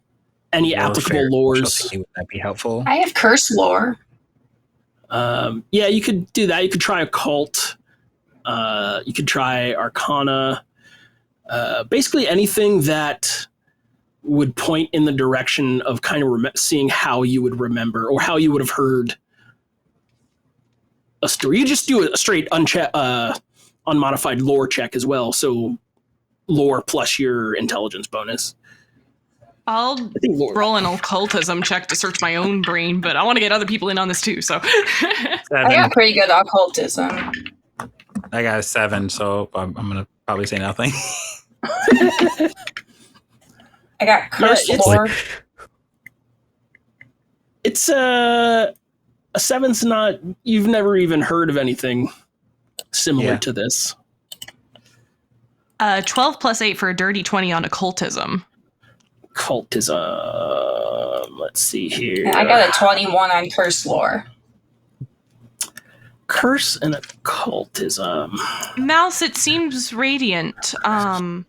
Any applicable lores. Would that be helpful? I have curse lore. Yeah, you could do that. You could try occult. You could try arcana. Basically anything that would point in the direction of kind of seeing how you would remember or how you would have heard a story. You just do a straight unmodified lore check as well. So lore plus your intelligence bonus. I'll roll an occultism check to search my own brain, but I want to get other people in on this too. So I got pretty good occultism. I got a 7, so I'm gonna probably say nothing. I got curse lore. It's a 7's not. You've never even heard of anything similar to this. 12 plus 8 for a dirty 20 on occultism. Cultism. Let's see here. I got a 21 on curse lore. Curse and occultism. Mouse, it seems radiant. What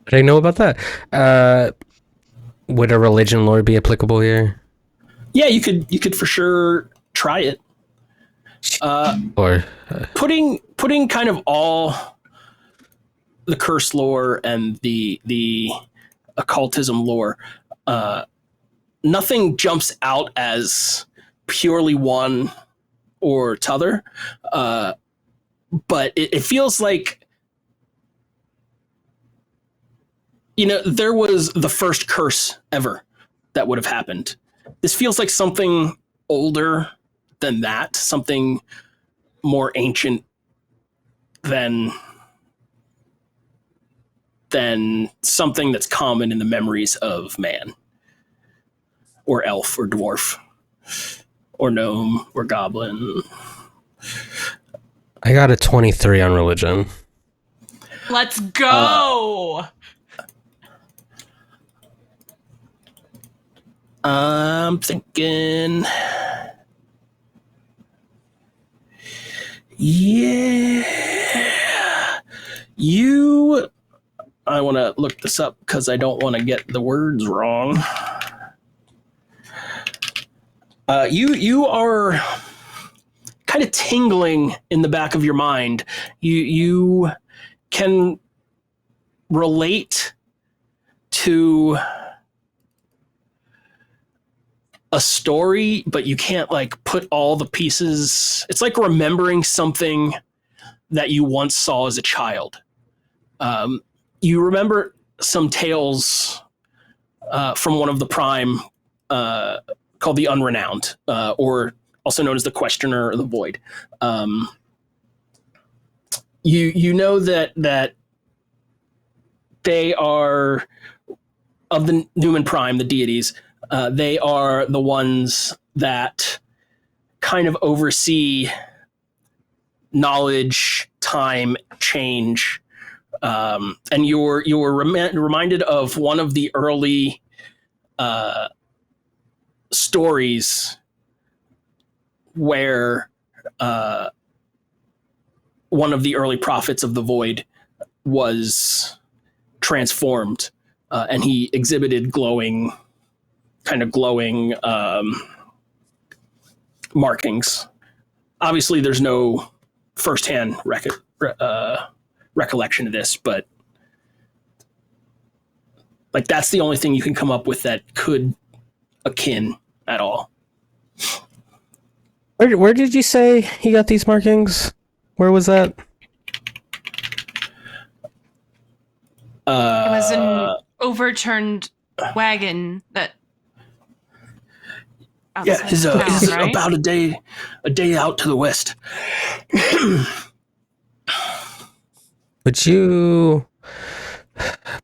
do I know about that? Would a religion lore be applicable here? Yeah, you could for sure try it. Or putting kind of all the curse lore and the occultism lore, nothing jumps out as purely one or t'other, but it feels like, there was the first curse ever that would have happened. This feels like something older than that, something more ancient than something that's common in the memories of man, or elf, or dwarf, or gnome, or goblin. I got a 23 on religion. Let's go! I'm thinking... Yeah. I want to look this up because I don't want to get the words wrong. You are kind of tingling in the back of your mind. You can relate to a story, but you can't put all the pieces. It's like remembering something that you once saw as a child. You remember some tales from one of the Prime called the Unrenowned, or also known as the Questioner or the Void. You know that they are of the Newman Prime, the deities. They are the ones that kind of oversee knowledge, time, change. And you were reminded of one of the early stories where one of the early prophets of the Void was transformed, and he exhibited glowing markings. Obviously, there's no firsthand recollection of this, but that's the only thing you can come up with that could akin at all. Where did you say he got these markings? Where was that? It was an overturned wagon that. Yeah, he's right? About a day out to the west. Would you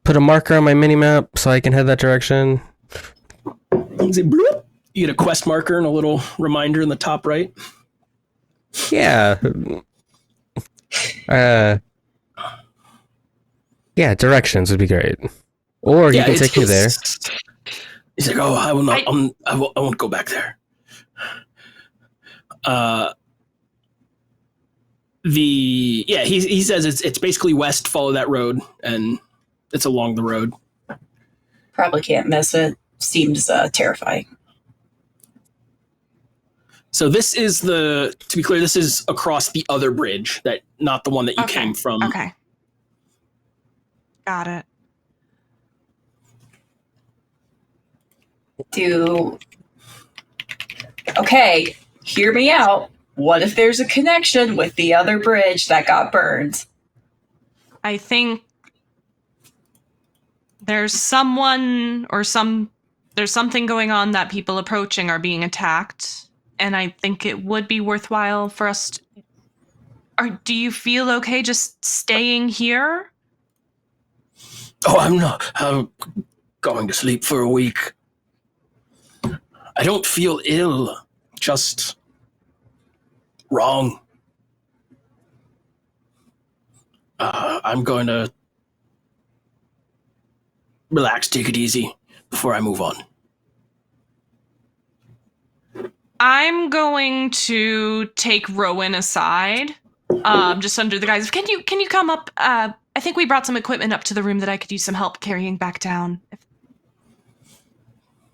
put a marker on my mini map so I can head that direction? You get a quest marker and a little reminder in the top right. Yeah. Yeah, directions would be great. Or you can take me there. He's like, "Oh, I will not. I won't go back there." He says it's basically west, follow that road, and it's along the road. Probably can't miss it. Seems terrifying. So this is to be clear, this is across the other bridge, not the one that you came from. Okay. Got it. Okay, hear me out. What if there's a connection with the other bridge that got burned? I think there's someone there's something going on that people approaching are being attacked, and I think it would be worthwhile for us do you feel okay just staying here? Oh, I'm not. I'm going to sleep for a week. I don't feel ill, just wrong. I'm going to relax, take it easy before I move on. I'm going to take Rowan aside, just under the guise of, can you come up? I think we brought some equipment up to the room that I could use some help carrying back down.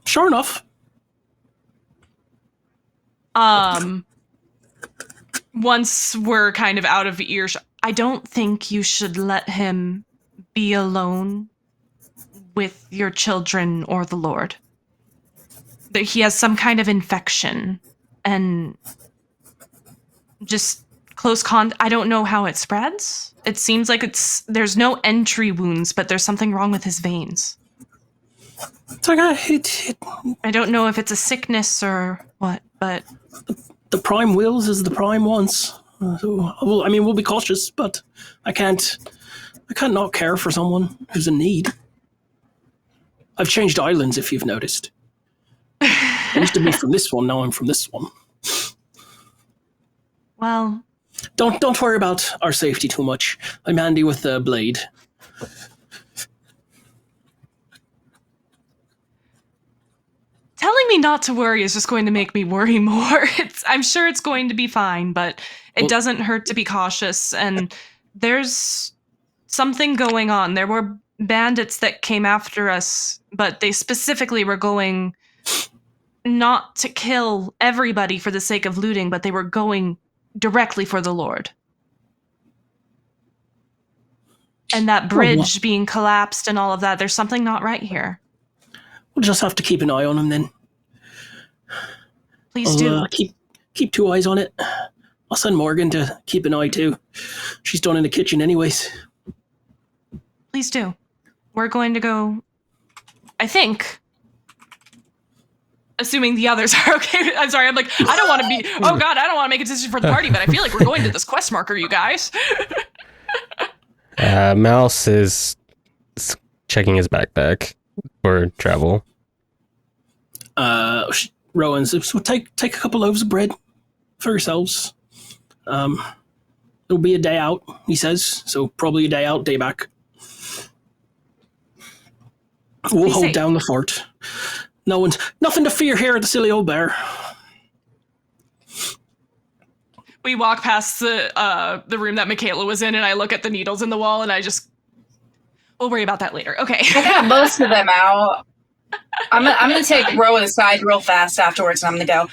Sure enough. Once we're kind of out of earshot, I don't think you should let him be alone with your children or the Lord. That he has some kind of infection and just close I don't know how it spreads. It seems like there's no entry wounds, but there's something wrong with his veins. It's like I don't know if it's a sickness or what, but the prime wills as the prime wants. We'll be cautious, but I can't not care for someone who's in need. I've changed islands, if you've noticed. I used to be from this one, now I'm from this one. Well, don't worry about our safety too much. I'm handy with the blade. telling me not to worry is just going to make me worry more. I'm sure it's going to be fine, but it doesn't hurt to be cautious. And there's something going on. There were bandits that came after us, but they specifically were going not to kill everybody for the sake of looting, but they were going directly for the Lord. And that bridge being collapsed and all of that, there's something not right here. We'll just have to keep an eye on him then. Please do. Keep two eyes on it. I'll send Morgan to keep an eye too. She's done in the kitchen anyways. Please do. We're going to go, I think, assuming the others are okay. I'm sorry, I'm like, I don't want to be, oh God, I don't want to make a decision for the party, but I feel like we're going to this quest marker, you guys. Mouse is checking his backpack for travel. Rowan says, so take a couple loaves of bread for yourselves. It'll be a day out, he says, so probably a day out, day back. We'll hold down the fort. Nothing to fear here at the Silly Old Bear. We walk past the room that Mikaila was in, and I look at the needles in the wall, and we'll worry about that later. Okay. I got most of them out. I'm gonna take Rowan aside real fast afterwards, and I'm gonna go,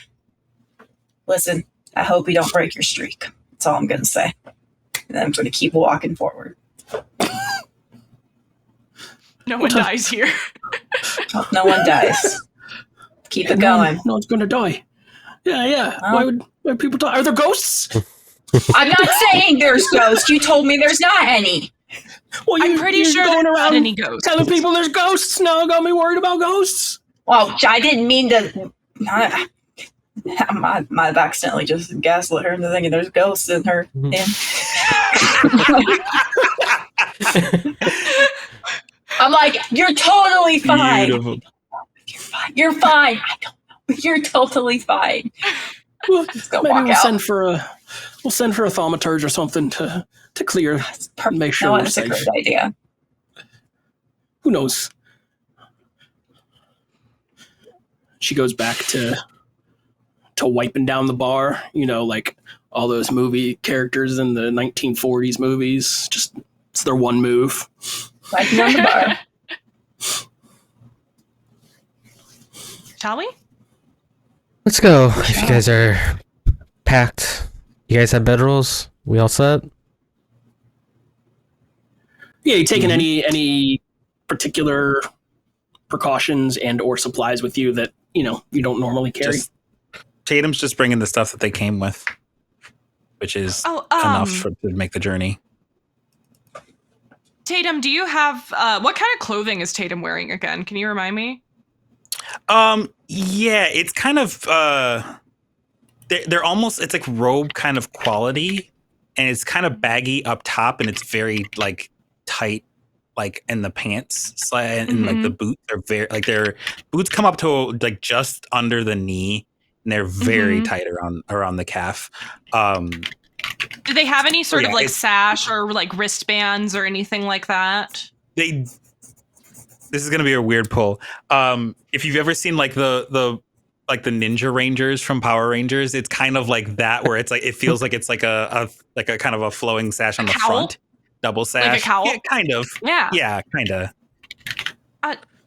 listen, I hope you don't break your streak. That's all I'm gonna say. And then I'm gonna keep walking forward. No one dies here. No one dies. Keep it going. No one's gonna die. Yeah. Why would people die? Are there ghosts? I'm not saying there's ghosts. You told me there's not any. Well, I'm pretty sure going there's around not any ghosts. telling people there's ghosts. Now got me worried about ghosts. Well, I didn't mean to. I've accidentally just gaslit her into thinking there's ghosts in her. I'm like, you're totally fine. Beautiful. You're fine. I don't know. You're totally fine. Well, Let's go maybe walk we'll out. send for a thaumaturge or something to clear. Make sure we're that's safe. a great idea. Who knows? She goes back to to wiping down the bar, like all those movie characters in the 1940s movies. Just, it's their one move. Wiping down the bar. Shall we? Let's go. If you guys are packed, you guys have bedrolls? We all set? Yeah, you taking any particular precautions and or supplies with you that, you don't normally carry? Tatum's just bringing the stuff that they came with, which is enough to make the journey. Tatum, do you have what kind of clothing is Tatum wearing again? Can you remind me? Yeah, it's kind of they're almost, it's like robe kind of quality, and it's kind of baggy up top, and it's very like tight, like in the pants and like the boots are very, like their boots come up to like just under the knee, and they're very tight around the calf. Do they have any sort of like sash or like wristbands or anything like that? This is gonna be a weird pull. If you've ever seen like the Ninja Rangers from Power Rangers, it's kind of like that, where it's like, it feels like it's like a kind of a flowing sash on the front, double sash, like a cowl? Yeah, kind of, yeah, kind of.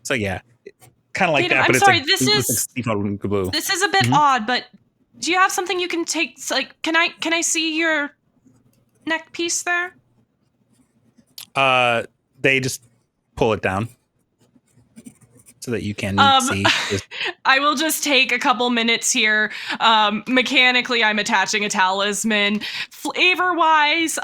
So yeah, kind of like Tatum, that. But I'm it's sorry, like, this is a bit odd, but do you have something you can take? Like, can I see your neck piece there? They just pull it down so that you can see. I will just take a couple minutes here. Mechanically, I'm attaching a talisman. Flavor-wise,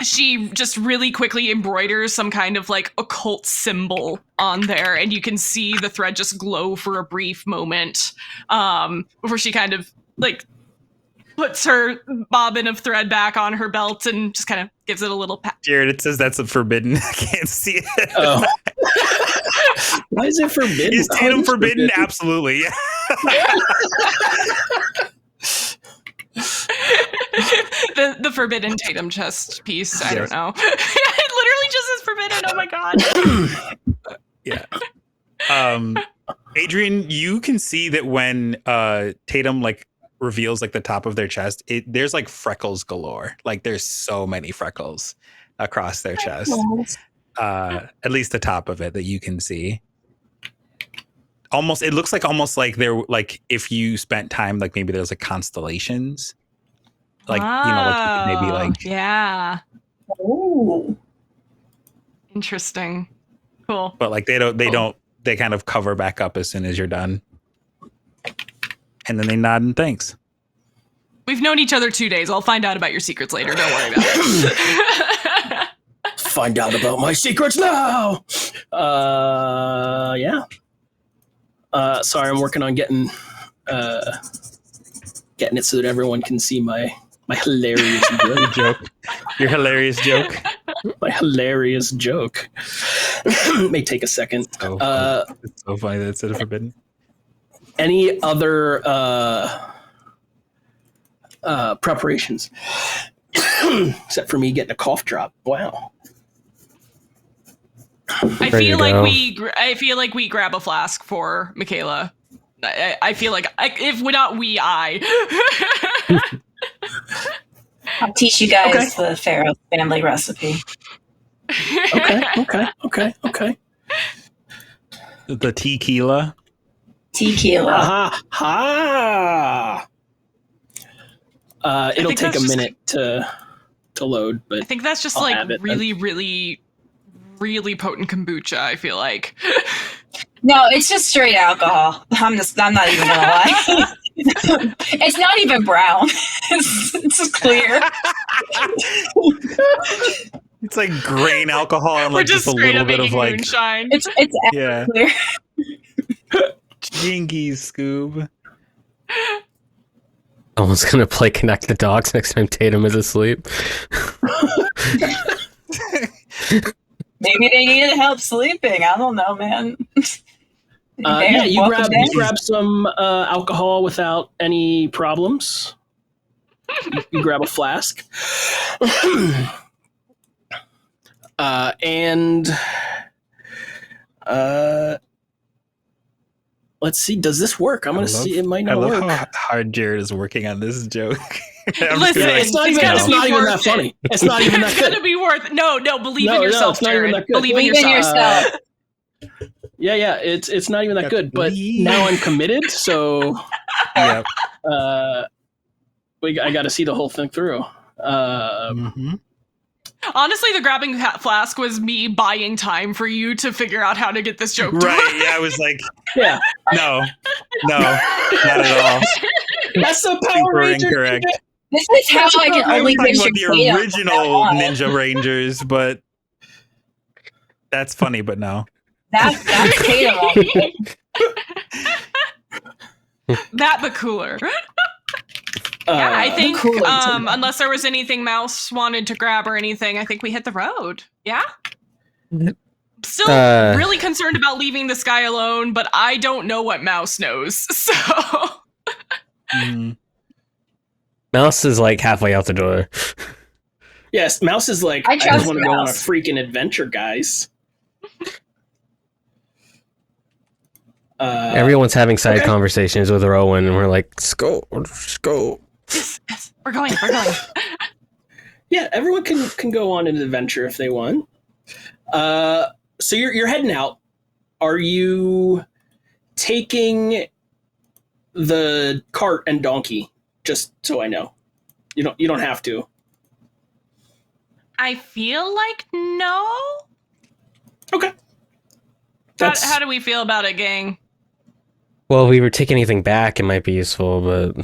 she just really quickly embroiders some kind of like occult symbol on there, and you can see the thread just glow for a brief moment before she kind of like puts her bobbin of thread back on her belt and just kind of gives it a little pat. Jared, it says that's a forbidden. I can't see it. Oh. Why is it forbidden? Is Tatum forbidden? Absolutely. Yeah. the forbidden Tatum chest piece. I don't know. It literally just is forbidden. Oh my god. Yeah. Adrienne, you can see that when Tatum like reveals like the top of their chest, there's like freckles galore. Like there's so many freckles across their chest. At least the top of it that you can see. It looks like almost like they're like, if you spent time, like maybe there's like constellations, like like maybe like, yeah. Oh, Interesting. Cool. but like they kind of cover back up as soon as you're done, and then they nod and thanks. We've known each other 2 days. I'll find out about your secrets later. Don't worry about it. Find out about my secrets now. Yeah. Sorry, I'm working on getting it so that everyone can see my hilarious joke. Your hilarious joke. My hilarious joke. May take a second. It's so funny that it's forbidden. Any other preparations? Except for me getting a cough drop. Wow. I feel like we grab a flask for Mikaila. I feel like if not we, I. I'll teach you guys the Pharaoh family recipe. Okay. The tequila. Ha! It'll take a minute to load, but I think that's just I'll like have it. really potent kombucha, I feel like. No, it's just straight alcohol. I'm not even gonna lie. It's not even brown. It's clear. It's like grain alcohol and like just a little bit of like moonshine. It's clear. Jinkies, Scoob. Someone's gonna play Connect the Dogs next time Tatum is asleep. Maybe they needed help sleeping. I don't know, man. Yeah, you grab some alcohol without any problems. You grab a flask. And let's see. Does this work? I'm gonna see. It might not work. I love how hard Jared is working on this joke. Listen, it's not even that funny. It's not even that It's good. gonna be worth it. No, believe in yourself, it's not even Jared. that good. Believe in yourself. Yeah, it's not even that good. But now I'm committed, so Yep. I got to see the whole thing through. Honestly, the grabbing flask was me buying time for you to figure out how to get this joke to Right. work. Yeah, I was like, Yeah, no, not at all. that's the Power Super Ranger. incorrect. This is how I can I only was talking picture about the Tatum original from now on. Ninja Rangers, but that's funny, but no. That's Tatum. That but cooler. Yeah, I think unless there was anything Mouse wanted to grab or anything, I think we hit the road. Yeah? Still really concerned about leaving this guy alone, but I don't know what Mouse knows. So Mouse is like halfway out the door. Yes, Mouse is like, I just want to go on a freaking adventure, guys. Everyone's having side conversations with Rowan, and we're like, let's go. yes, we're going. Yeah, everyone can go on an adventure if they want. So you're heading out. Are you taking the cart and donkey? Just so I know, you don't have to. I feel like no. Okay. How do we feel about it, gang? Well, if we were taking anything back, it might be useful, but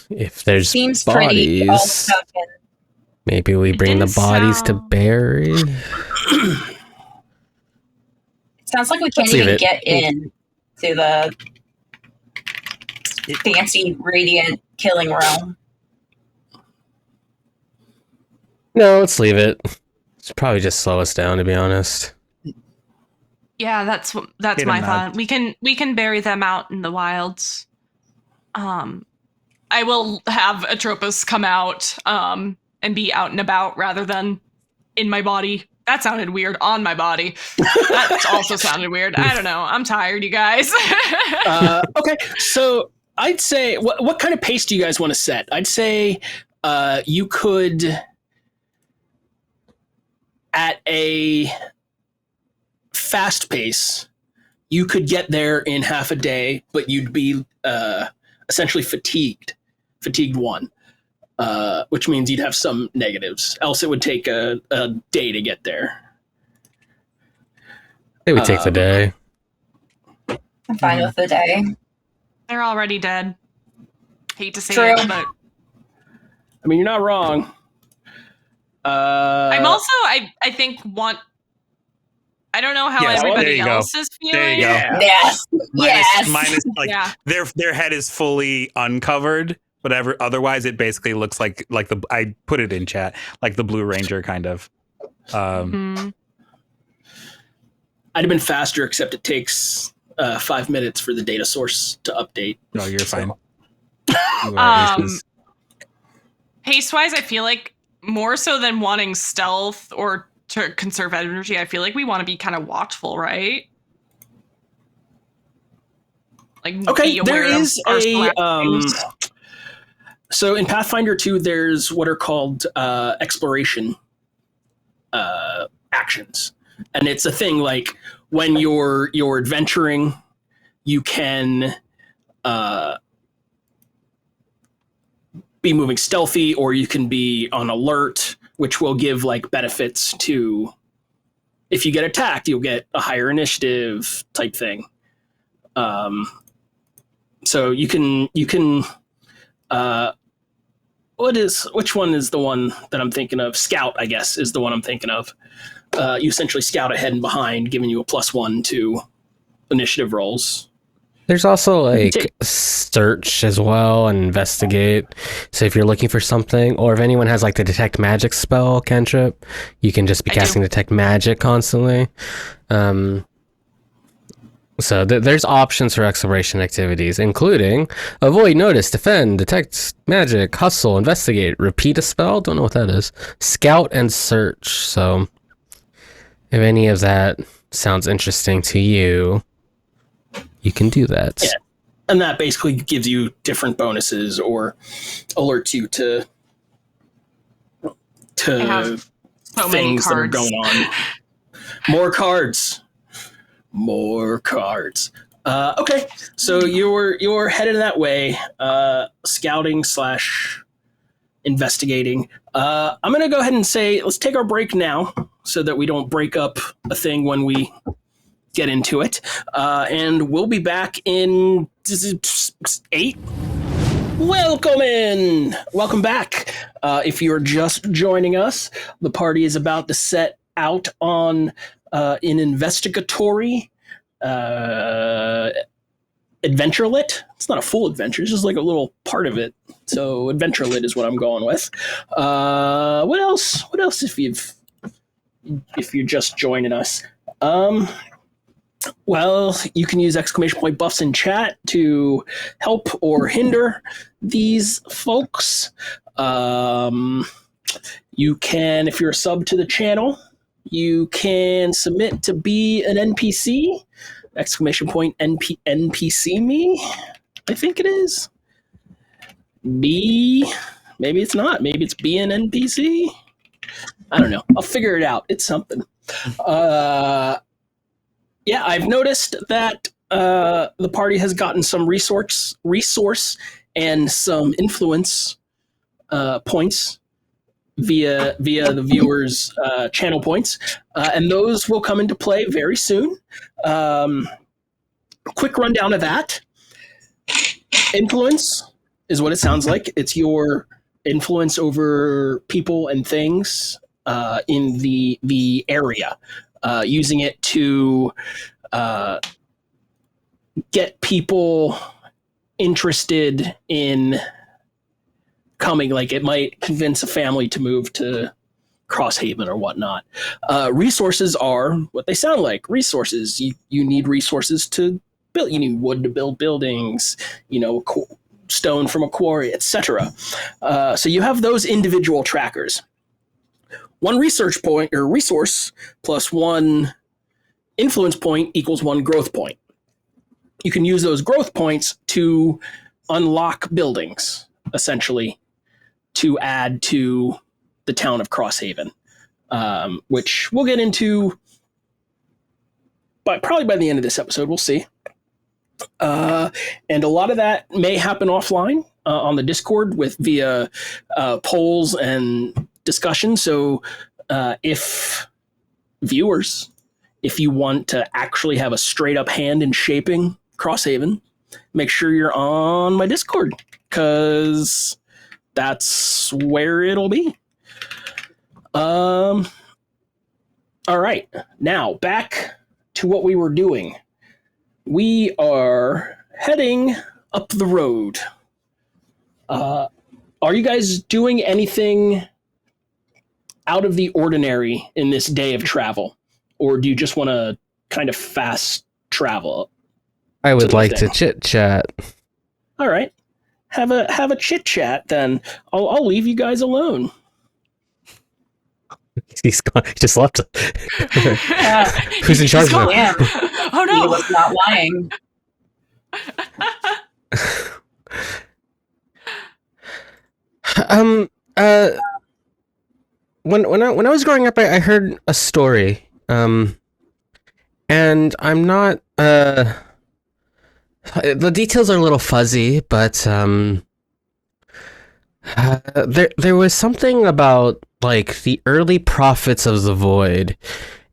if there's Seems pretty all bodies, stuck maybe we bring the bodies to bury. It sounds like we can't even get in to the fancy radiant killing realm. No, let's leave it. It's probably just slow us down, to be honest. Yeah, that's my thought. We can bury them out in the wilds. I will have Atropos come out and be out and about rather than in my body. That sounded weird. On my body. That also sounded weird. I don't know. I'm tired, you guys. Okay, so I'd say, what kind of pace do you guys want to set? I'd say you could, at a fast pace, you could get there in half a day, but you'd be essentially fatigued 1, which means you'd have some negatives. Else it would take a day to get there. It would take the day. I'm fine with the day. They're already dead. Hate to say True. it, but I mean, you're not wrong. I'm also, I think, I don't know how everybody else is feeling. There you go. Yeah. Yes. Mine is like Yeah. their head is fully uncovered, but otherwise it basically looks like I put it in chat, like the Blue Ranger kind of. I'd have been faster, except it takes 5 minutes for the data source to update. No, you're fine. Pace-wise, I feel like more so than wanting stealth or to conserve energy, I feel like we want to be kind of watchful, right? Like, okay, be aware there is of our a surroundings. so in Pathfinder 2, there's what are called exploration actions, and it's a thing like when you're adventuring, you can be moving stealthy, or you can be on alert, which will give like benefits to, if you get attacked, you'll get a higher initiative type thing. So you can which one is the one that I'm thinking of? Scout, I guess, is the one I'm thinking of. You essentially scout ahead and behind, giving you a +1 to initiative rolls. There's also like search as well and investigate. So if you're looking for something, or if anyone has like the detect magic spell cantrip, you can just be casting detect magic constantly. So there's options for exploration activities, including avoid, notice, defend, detect magic, hustle, investigate, repeat a spell. Don't know what that is. Scout and search. So if any of that sounds interesting to you, you can do that. Yeah. And that basically gives you different bonuses or alerts you to I have so many things that are cards. going on. More cards. Okay, so you're headed that way, scouting / investigating. I'm gonna go ahead and say let's take our break now, so that we don't break up a thing when we get into it. And we'll be back in 8. Welcome back. If you're just joining us, the party is about to set out on an investigatory adventure lit. It's not a full adventure, it's just like a little part of it. So adventure lit is what I'm going with. What else if you're just joining us? Well, you can use ! buffs in chat to help or hinder these folks. You can, if you're a sub to the channel, you can submit to be an NPC. ! NPC me, I think it is. Maybe it's not. Maybe it's be an NPC. I don't know. I'll figure it out. It's something. Yeah, I've noticed that the party has gotten some resource and some influence points via the viewers' channel points, and those will come into play very soon. Quick rundown of that. Influence is what it sounds like. It's your influence over people and things in the area. Using it to get people interested in coming. Like it might convince a family to move to Crosshaven or whatnot. Resources are what they sound like. Resources. You need resources to build. You need wood to build buildings, stone from a quarry, etc. So you have those individual trackers. One research point or resource plus one influence point equals one growth point. You can use those growth points to unlock buildings, essentially, to add to the town of Crosshaven, which we'll get into probably by the end of this episode. We'll see. And a lot of that may happen offline on the Discord via polls and discussion. So if viewers, if you want to actually have a straight up hand in shaping Crosshaven, make sure you're on my Discord, because that's where it'll be. All right, now back to what we were doing. We are heading up the road. Are you guys doing anything out of the ordinary in this day of travel, or do you just want to kind of fast travel? I would like to chit chat. All right, have a chit chat then. I'll leave you guys alone. He's gone. He just left. Who's in charge now? Damn. Oh no! He was not lying. When I was growing up, I heard a story, and I'm not. The details are a little fuzzy, but there was something about like the early prophets of the void,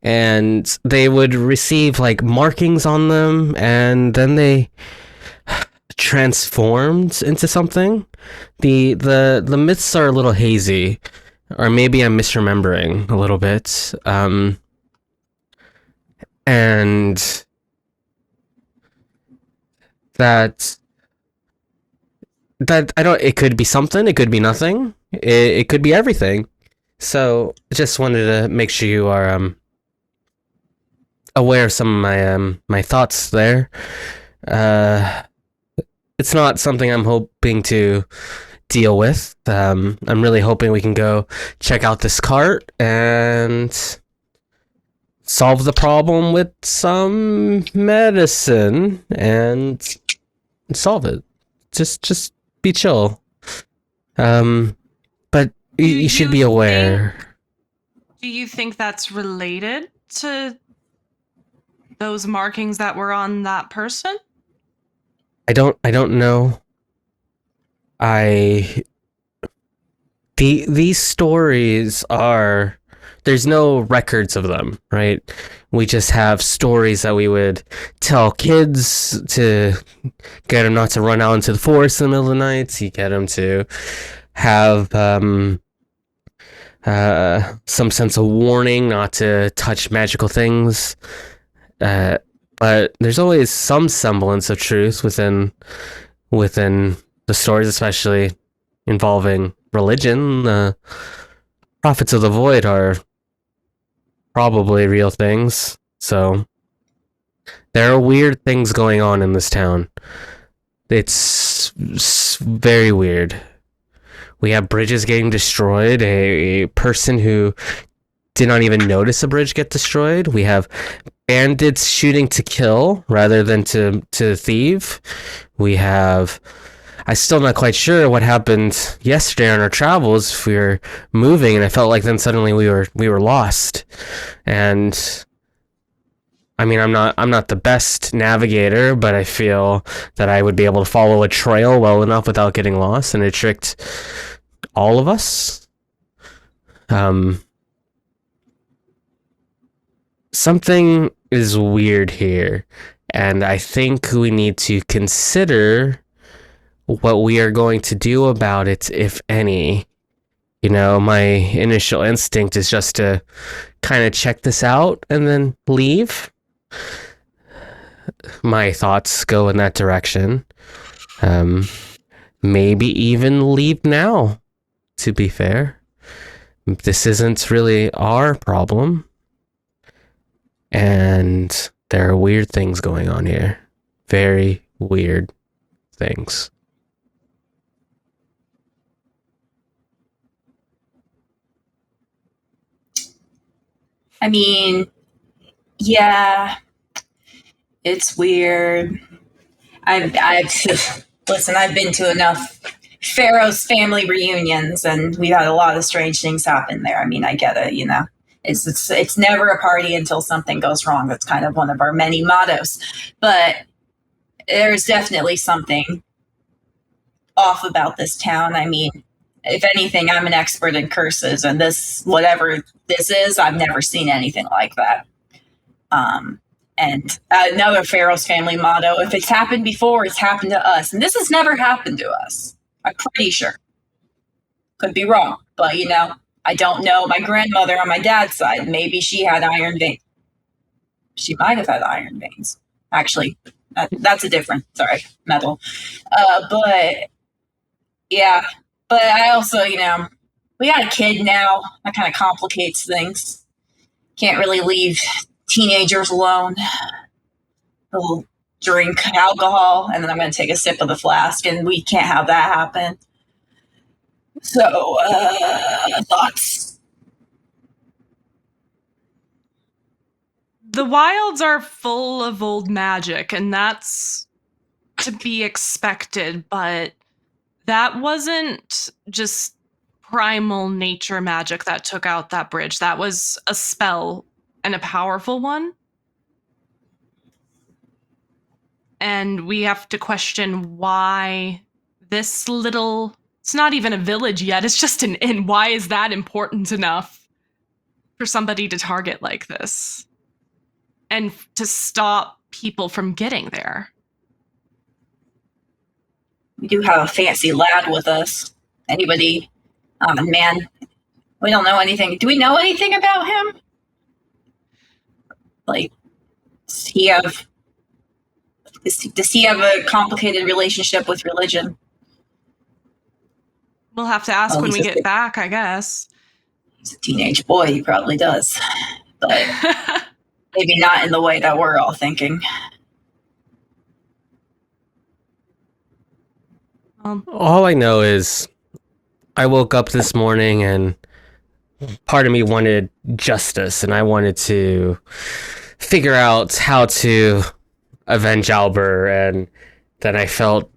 and they would receive like markings on them, and then they transformed into something. The myths are a little hazy, or maybe I'm misremembering a little bit. And that I don't. It could be something. It could be nothing. It could be everything. So just wanted to make sure you are aware of some of my thoughts there. It's not something I'm hoping to deal with. I'm really hoping we can go check out this cart and solve the problem with some medicine and solve it. Just be chill. But you should be aware. Do you think that's related to those markings that were on that person? I don't know. These stories are, there's no records of them, right? We just have stories that we would tell kids to get them not to run out into the forest in the middle of the night. You get them to have some sense of warning not to touch magical things. But there's always some semblance of truth within the stories, especially involving religion. The prophets of the void are probably real things. So there are weird things going on in this town. It's very weird. We have bridges getting destroyed. A person who did not even notice a bridge get destroyed. We have bandits shooting to kill rather than to thieve. We have, I'm still not quite sure what happened yesterday on our travels. If we were moving, and I felt like then suddenly we were lost. And I mean, I'm not the best navigator, but I feel that I would be able to follow a trail well enough without getting lost, and it tricked all of us. Something is weird here, and I think we need to consider what we are going to do about it, if any. You know, my initial instinct is just to kind of check this out and then leave. My thoughts go in that direction. Maybe even leave now, to be fair. This isn't really our problem. And there are weird things going on here. Very weird things. I mean, yeah, it's weird. I've listen, I've been to enough Pharaoh's family reunions, and we've had a lot of strange things happen there. I mean, I get it, you know. It's never a party until something goes wrong. That's kind of one of our many mottos. But there's definitely something off about this town. I mean, if anything, I'm an expert in curses, and this, whatever this is, I've never seen anything like that. And another Pharaoh's family motto: if it's happened before, it's happened to us. And this has never happened to us. I'm pretty sure. Could be wrong, but you know, I don't know. My grandmother on my dad's side, maybe she had iron veins. She might have had iron veins. Actually, that's a different, sorry, metal. But yeah, but I also, you know, we got a kid now. That kind of complicates things. Can't really leave teenagers alone. They'll drink alcohol, and then I'm going to take a sip of the flask, and we can't have that happen. So, thoughts? The wilds are full of old magic, and that's to be expected, but that wasn't just primal nature magic that took out that bridge. That was a spell, and a powerful one. And we have to question why this little... It's not even a village yet. It's just an inn. Why is that important enough for somebody to target like this? And to stop people from getting there? We do have a fancy lad with us. Anybody? Man, we don't know anything. Do we know anything about him? Like, does he have a complicated relationship with religion? We'll have to ask when we get back, I guess. He's a teenage boy. He probably does. But maybe not in the way that we're all thinking. All I know is I woke up this morning and part of me wanted justice, and I wanted to figure out how to avenge Albert, and then I felt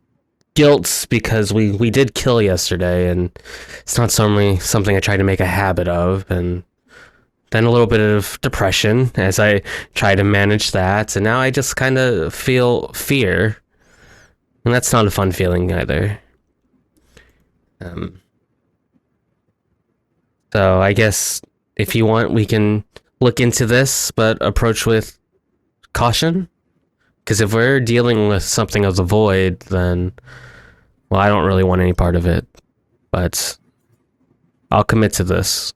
guilt because we did kill yesterday, and it's not something I try to make a habit of, and then a little bit of depression as I try to manage that, and now I just kind of feel fear, and that's not a fun feeling either. So I guess if you want, we can look into this, but approach with caution. Because if we're dealing with something of the void, then, well, I don't really want any part of it. But I'll commit to this.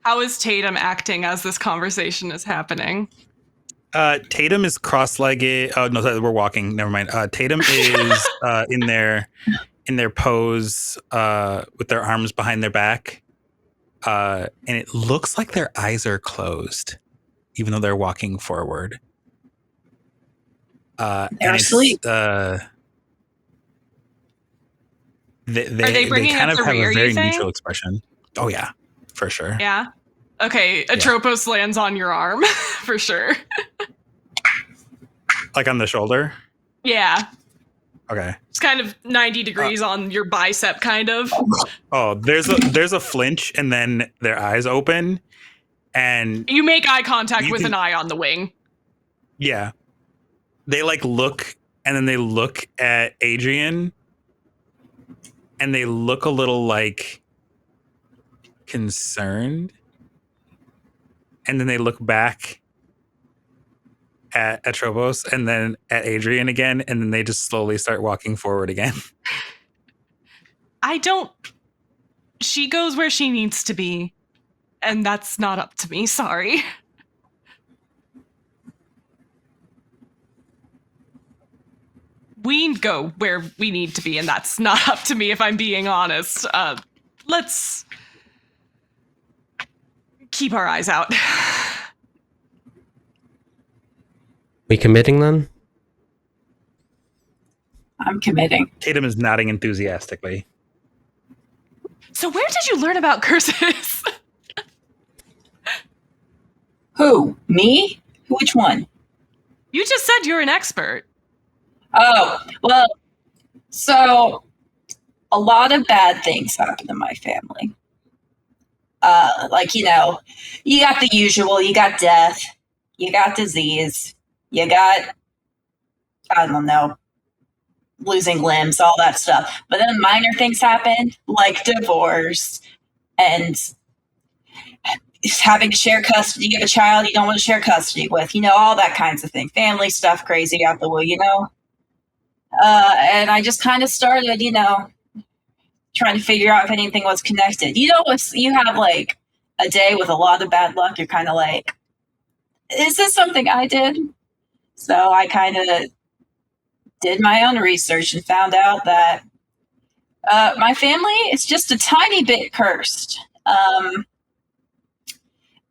How is Tatum acting as this conversation is happening? Tatum is cross-legged. Oh no, sorry, we're walking. Never mind. Tatum is in their pose with their arms behind their back, and it looks like their eyes are closed, even though they're walking forward. They're asleep. Are they bringing kind up of the have rear, a very you think? neutral expression. Oh yeah, for sure. Yeah. Okay, Atropos lands on your arm for sure. Like on the shoulder. Yeah. Okay. It's kind of 90 degrees on your bicep, kind of. Oh, there's a flinch, and then their eyes open, and You make eye contact You with can- an eye on the wing. yeah, they like look, and then they look at Adrienne, and they look a little like concerned, and then they look back at Atropos and then at Adrienne again, and then they just slowly start walking forward again. She goes where she needs to be, and that's not up to me, sorry. We go where we need to be, and that's not up to me, if I'm being honest. Let's keep our eyes out. We committing then? I'm committing. Tatum is nodding enthusiastically. So where did you learn about curses? Who? Me? Which one? You just said you're an expert. Oh, well, so a lot of bad things happen in my family. Like, you know, you got the usual, you got death, you got disease, you got, I don't know, losing limbs, all that stuff. But then minor things happen, like divorce and having to share custody of a child you don't want to share custody with, you know, all that kinds of thing. Family stuff crazy out the way, you know. And I just kind of started, you know, trying to figure out if anything was connected. You know, if you have like a day with a lot of bad luck, you're kind of like, is this something I did? So I kind of did my own research and found out that my family is just a tiny bit cursed.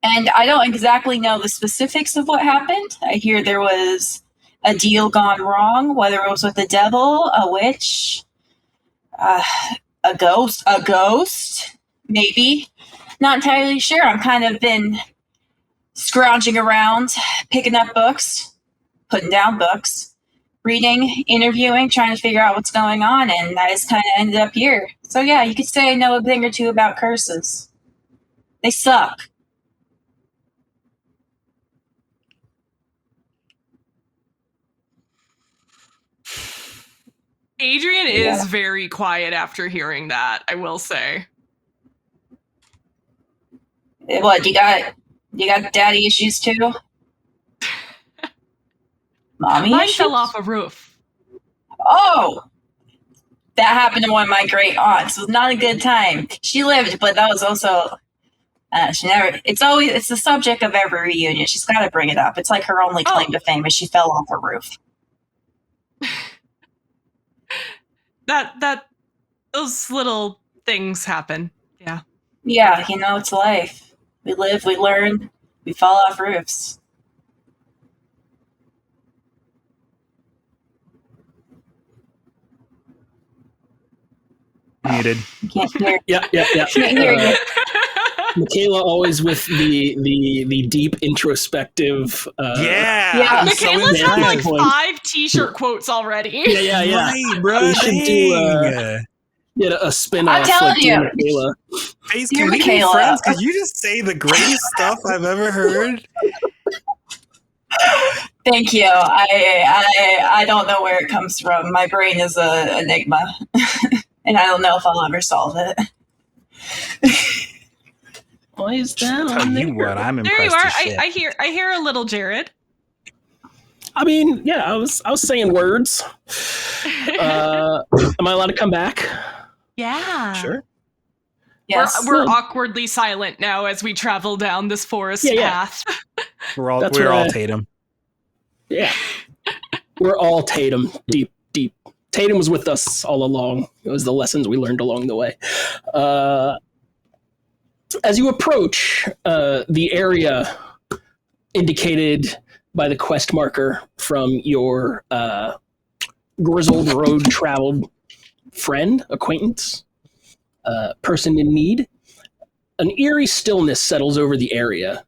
And I don't exactly know the specifics of what happened. I hear there was a deal gone wrong, whether it was with the devil, a witch, a ghost, maybe. Not entirely sure. I'm kind of been scrounging around, picking up books, putting down books, reading, interviewing, trying to figure out what's going on, and I just kind of ended up here. So yeah, you could say I know a thing or two about curses. They suck. Adrienne Yeah. is very quiet after hearing that, I will say. What, you got daddy issues too? Mommy Mine issues? fell off a roof. Oh, that happened to one of my great aunts. It was not a good time. She lived, but that was also she never. It's the subject of every reunion. She's got to bring it up. It's like her only claim to fame is she fell off a roof. Those little things happen. Yeah. Yeah, you know, it's life. We live, we learn, we fall off roofs. Muted. Can't hear. Yeah. Can't hear you. Mikaila always with the deep introspective. Yeah. I'm so Mikaela's had like impressed. 5 t-shirt quotes already. Yeah. Right, bro. We should do Dang. a spin-off. I'm telling like you. Mikaila. Face, Dear can we be Mikaila. friends? Could you just say the greatest stuff I've ever heard? Thank you. I don't know where it comes from. My brain is a enigma, and I don't know if I'll ever solve it. Why is that Tell on you there? what, I'm impressed. There you are. as shit. I hear a little Jared. I mean, yeah, I was saying words. Am I allowed to come back? Yeah. Sure. Yes. We're awkwardly silent now as we travel down this forest path. We're all That's all right. Tatum. Yeah. We're all Tatum. Deep. Tatum was with us all along. It was the lessons we learned along the way. As you approach the area indicated by the quest marker from your grizzled road traveled friend, acquaintance, person in need, an eerie stillness settles over the area.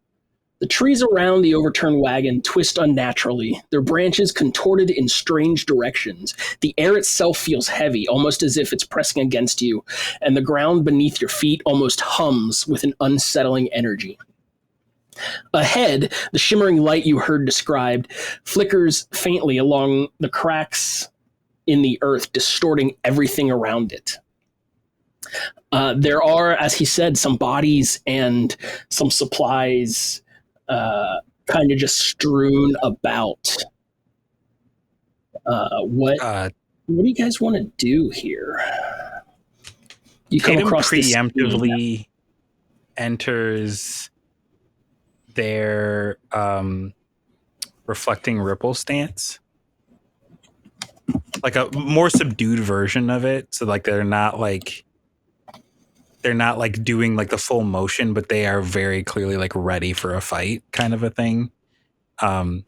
The trees around the overturned wagon twist unnaturally, their branches contorted in strange directions. The air itself feels heavy, almost as if it's pressing against you, and the ground beneath your feet almost hums with an unsettling energy. Ahead, the shimmering light you heard described flickers faintly along the cracks in the earth, distorting everything around it. There are, as he said, some bodies and some supplies kind of just strewn about. What do you guys want to do here? You come Tatum across this preemptively enters their reflecting ripple stance, like a more subdued version of it. So like they're not like doing like the full motion, but they are very clearly like ready for a fight kind of a thing. And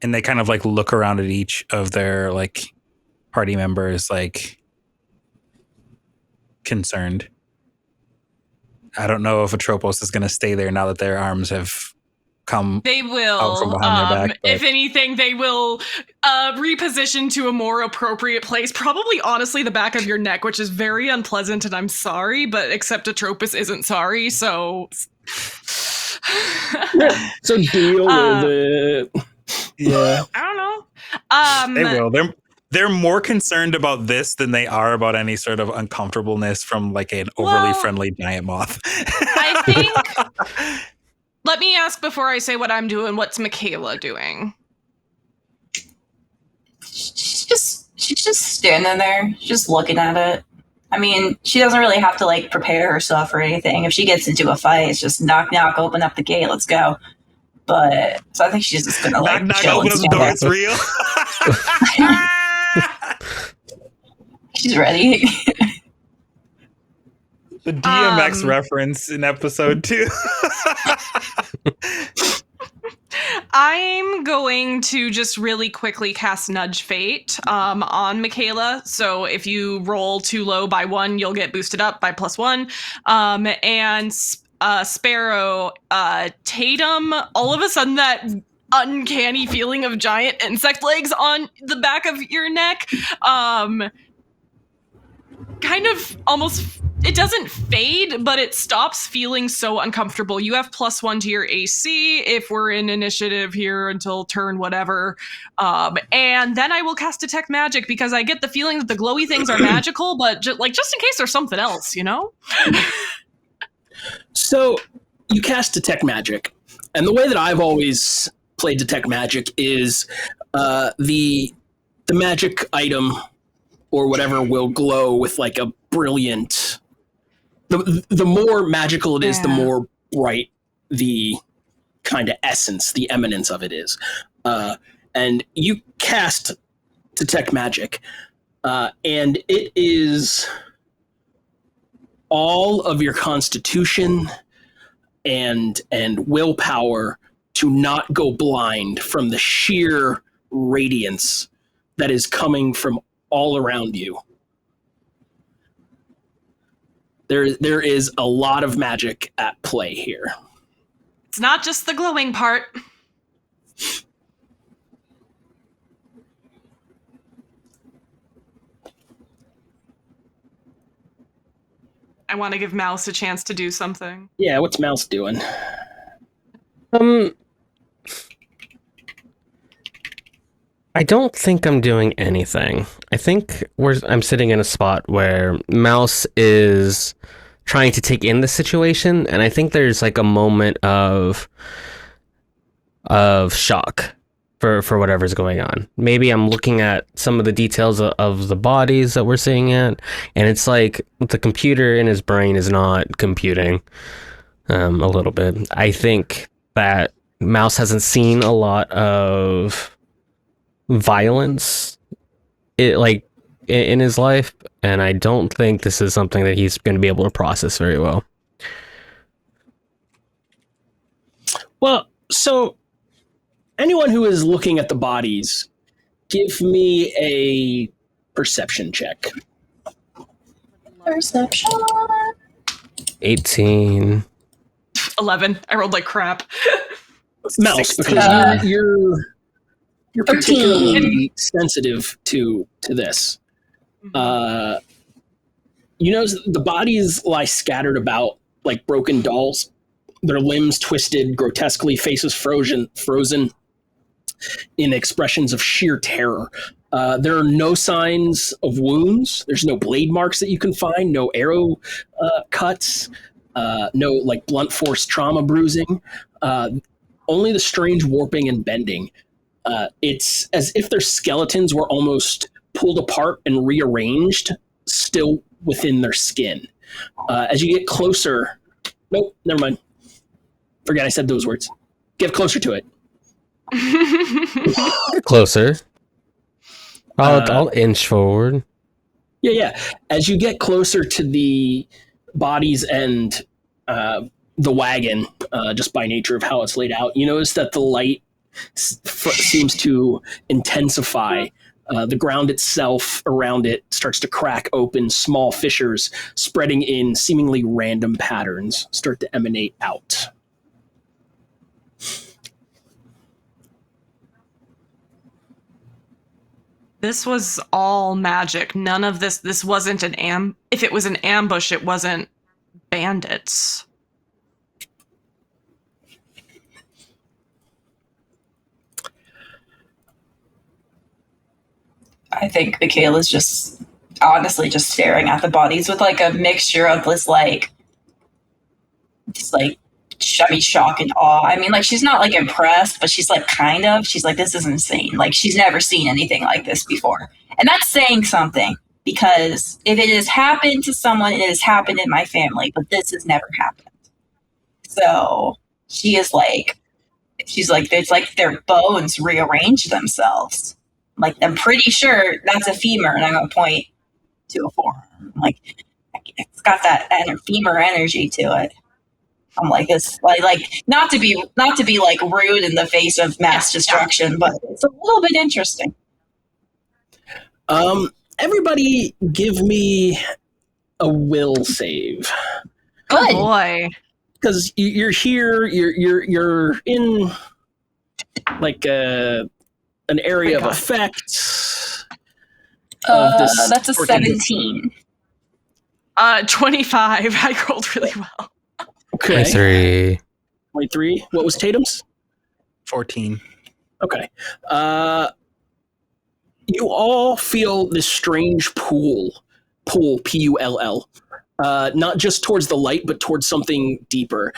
they kind of like look around at each of their like party members, like concerned. I don't know if Atropos is going to stay there now that their arms have come. They will. Out from behind their back, but- If anything, they will reposition to a more appropriate place. Probably, honestly, the back of your neck, which is very unpleasant, and I'm sorry, but except Atropos isn't sorry, so. So deal with it. Yeah, I don't know. they will. They're more concerned about this than they are about any sort of uncomfortableness from like an overly friendly giant moth. I think. Let me ask before I say what I'm doing. What's Mikaila doing? She's just standing there, just looking at it. I mean, she doesn't really have to like prepare herself or anything. If she gets into a fight, it's just knock, open up the gate, let's go. But so I think she's just gonna like knock, chill open and up the stand door. there. It's real. She's ready. The DMX reference in episode 2. I'm going to just really quickly cast Nudge Fate on Mikaila. So if you roll too low by 1, you'll get boosted up by +1. And Sparrow, Tatum, all of a sudden that uncanny feeling of giant insect legs on the back of your neck, kind of almost, it doesn't fade, but it stops feeling so uncomfortable. You have +1 to your AC if we're in initiative here until turn whatever. And then I will cast Detect Magic because I get the feeling that the glowy things are magical, but just in case there's something else, you know? So you cast Detect Magic, and the way that I've always played Detect Magic is the magic item or whatever will glow with like a brilliant. The more magical it is, the more bright the kind of essence, the eminence of it is. And you cast Detect Magic, and it is all of your constitution and willpower to not go blind from the sheer radiance that is coming from all around you. There is a lot of magic at play here. It's not just the glowing part. I want to give Mouse a chance to do something. Yeah, what's Mouse doing? I don't think I'm doing anything. I think I'm sitting in a spot where Mouse is trying to take in the situation, and I think there's like a moment of shock for whatever's going on. Maybe I'm looking at some of the details of the bodies that we're seeing it, and it's like the computer in his brain is not computing a little bit. I think that Mouse hasn't seen a lot of violence in his life, and I don't think this is something that he's going to be able to process very well. Well, so anyone who is looking at the bodies, give me a perception check. Perception. 18. 11. I rolled like crap. Mouse, 16. because you're 13. particularly sensitive to this. You know, the bodies lie scattered about like broken dolls, their limbs twisted grotesquely, faces frozen in expressions of sheer terror. There are no signs of wounds. There's no blade marks that you can find, no arrow cuts, no like blunt force trauma bruising, only the strange warping and bending. It's as if their skeletons were almost pulled apart and rearranged, still within their skin. As you get closer, nope, never mind. Forget I said those words. Get closer to it. Closer. I'll inch forward. Yeah. As you get closer to the bodies and the wagon, just by nature of how it's laid out, you notice that the light seems to intensify. The ground itself around it starts to crack open. Small fissures spreading in seemingly random patterns start to emanate out. This was all magic. None of this wasn't an if it was an ambush, it wasn't bandits. I think Mikaela's just honestly just staring at the bodies with like a mixture of this shock and awe. I mean, like, she's not like impressed, but she's like she's like, this is insane. Like, she's never seen anything like this before. And that's saying something, because if it has happened to someone, it has happened in my family, but this has never happened. So she's like, it's like their bones rearrange themselves. Like, I'm pretty sure that's a femur, and I'm going to point to a forearm. Like, it's got that femur energy to it. I'm like, this, like not to be like rude in the face of mass destruction, but it's a little bit interesting. Everybody, give me a will save. Good. Oh boy, because you're here. You're in like an area of effect. That's a 17. 25. I rolled really well. Okay. 23. What was Tatum's? 14. Okay. You all feel this strange pull, Pull, not just towards the light, but towards something deeper.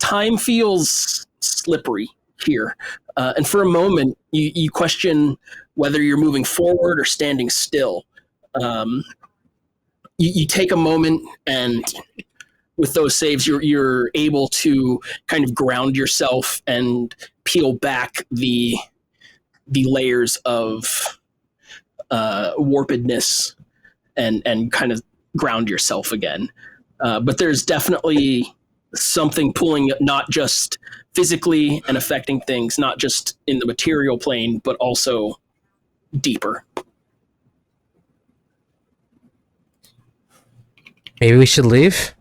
Time feels slippery here. And for a moment, you question whether you're moving forward or standing still. You take a moment, and with those saves, you're able to kind of ground yourself and peel back the layers of warpedness and kind of ground yourself again. But there's definitely something pulling, not just physically and affecting things, not just in the material plane, but also deeper. Maybe we should leave?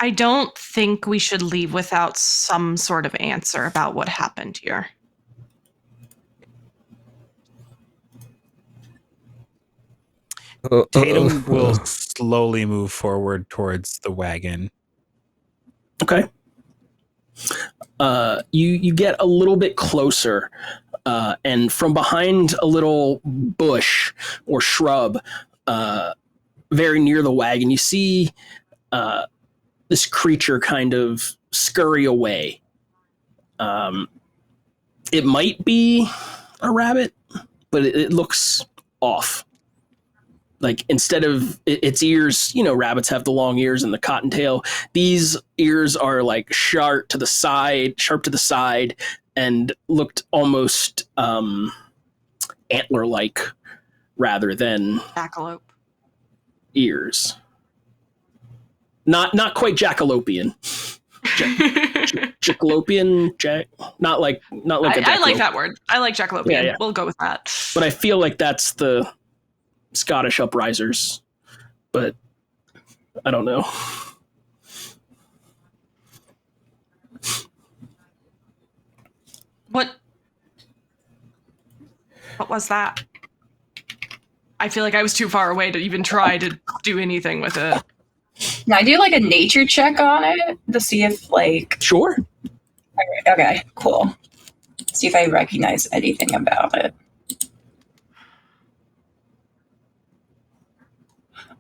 I don't think we should leave without some sort of answer about what happened here. Tatum will slowly move forward towards the wagon. Okay. You get a little bit closer, and from behind a little bush or shrub, very near the wagon, you see this creature kind of scurry away. It might be a rabbit, but it looks off. Like, instead of its ears, rabbits have the long ears and the cottontail. These ears are like sharp to the side, and looked almost antler-like rather than Jackalope ears. Not quite jackalopian. Jackalopian, not like a jackalope. I like that word. I like jackalopian. Yeah. We'll go with that. But I feel like that's the Scottish uprisers, but I don't know. What was that? I feel like I was too far away to even try to do anything with it. Can I do like a nature check on it to see if Sure. Okay, cool. See if I recognize anything about it.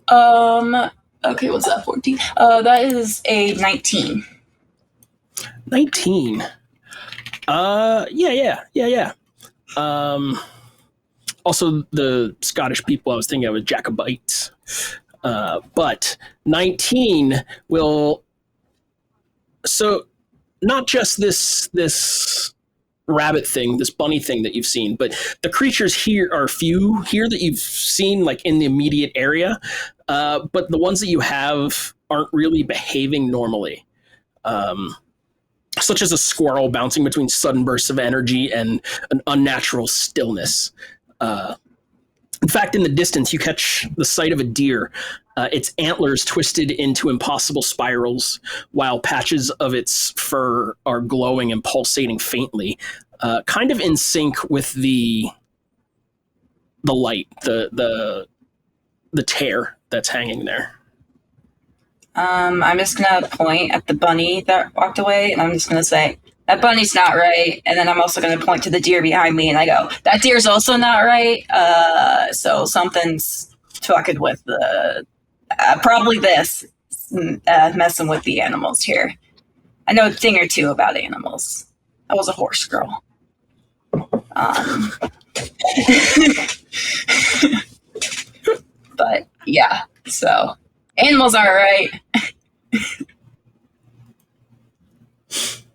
Okay, what's that? 14? That is a 19. 19. Yeah. Also, the Scottish people I was thinking of was Jacobites. But 19 will... So, not just this rabbit thing, this bunny thing that you've seen, but the creatures here are few here that you've seen, like, in the immediate area. But the ones that you have aren't really behaving normally. Such as a squirrel bouncing between sudden bursts of energy and an unnatural stillness. In fact, in the distance, you catch the sight of a deer, its antlers twisted into impossible spirals, while patches of its fur are glowing and pulsating faintly, kind of in sync with the light, the tear that's hanging there. I'm just gonna point at the bunny that walked away, and I'm just gonna say, that bunny's not right. And then I'm also gonna point to the deer behind me, and I go, that deer's also not right. So something's fucking with the probably this messing with the animals here. I know a thing or two about animals. I was a horse girl. But yeah, so animals aren't right.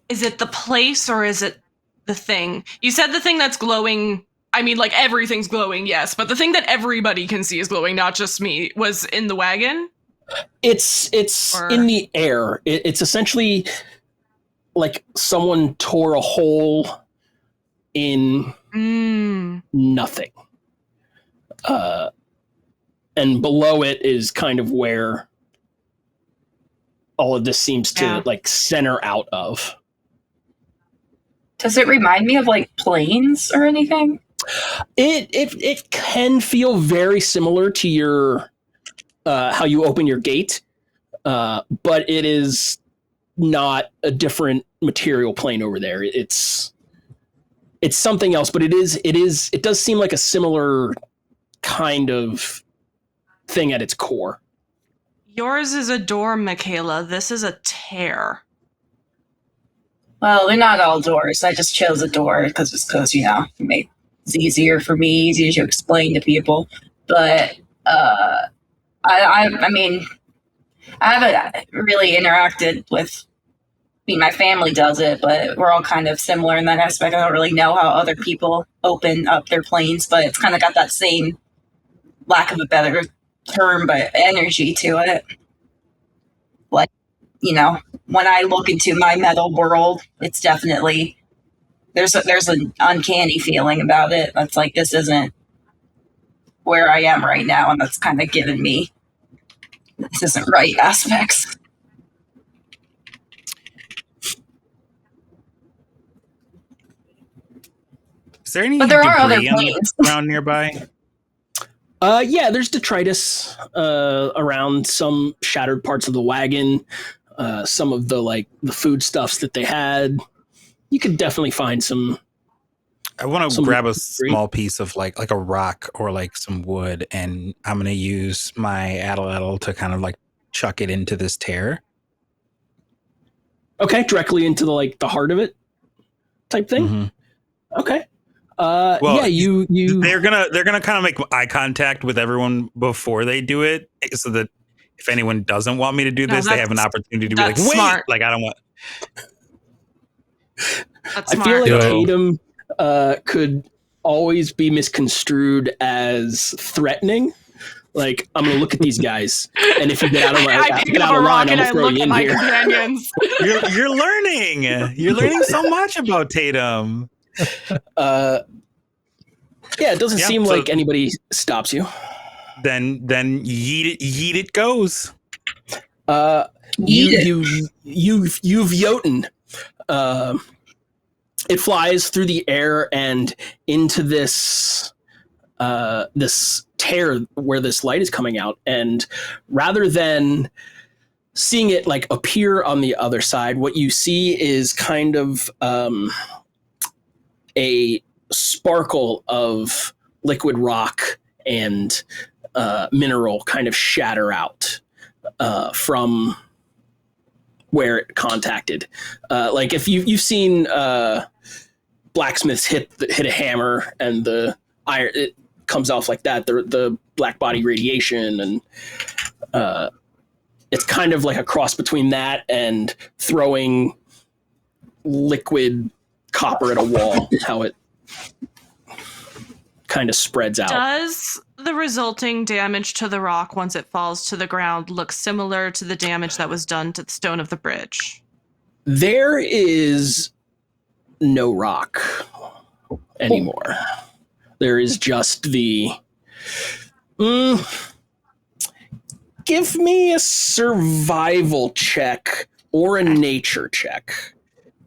Is it the place or is it the thing? You said the thing that's glowing. I mean, like, everything's glowing, yes, but the thing that everybody can see is glowing, not just me, was in the wagon? It's in the air. It's essentially like someone tore a hole in nothing. And below it is kind of where all of this seems to like center out of. Does it remind me of like planes or anything? It can feel very similar to your how you open your gate, but it is not a different material plane over there. It's something else, but it does seem like a similar kind of thing at its core. Yours is a door, Mikaila. This is a tear. Well, they're not all doors. I just chose a door because it's easier for me, easier to explain to people. But I mean, I haven't really interacted with. I mean, my family does it, but we're all kind of similar in that aspect. I don't really know how other people open up their planes, but it's kind of got that same, lack of a better term, but energy to it. Like, when I look into my metal world, it's definitely there's an uncanny feeling about it. That's like, this isn't where I am right now, and that's kind of given me this isn't right aspects. Is there any But there are other debris on the planes. ground nearby? Yeah, there's detritus around some shattered parts of the wagon, some of the foodstuffs that they had. You could definitely find some. I want to Some grab a debris. small piece of like a rock or like some wood, and I'm going to use my addle to kind of like chuck it into this tear. Okay, directly into the heart of it, type thing. Mm-hmm. Okay. Well, yeah, you. They're gonna kind of make eye contact with everyone before they do it, so that if anyone doesn't want me to do this, they have an opportunity to be like, that's "Wait!" smart. Like I don't want. That's I smart. feel like Do it. Tatum could always be misconstrued as threatening. Like, I'm gonna look at these guys, and if you get out of I pick get up out a of rock line, I'm and gonna I throw look you at in my here. companions. You're learning. You're learning so much about Tatum. Yeah, it doesn't Yeah, seem so- like anybody stops you. Then yeet it goes. You've Jotun. It flies through the air and into this this tear where this light is coming out, and rather than seeing it like appear on the other side, what you see is kind of a sparkle of liquid rock and mineral kind of shatter out from where it contacted. Like if you've seen blacksmiths hit a hammer and the iron, it comes off like that. The black body radiation, and it's kind of like a cross between that and throwing liquid copper at a wall. How it kind of spreads out. Does the resulting damage to the rock once it falls to the ground look similar to the damage that was done to the stone of the bridge? There is no rock anymore. There is just the. Give me a survival check or a nature check.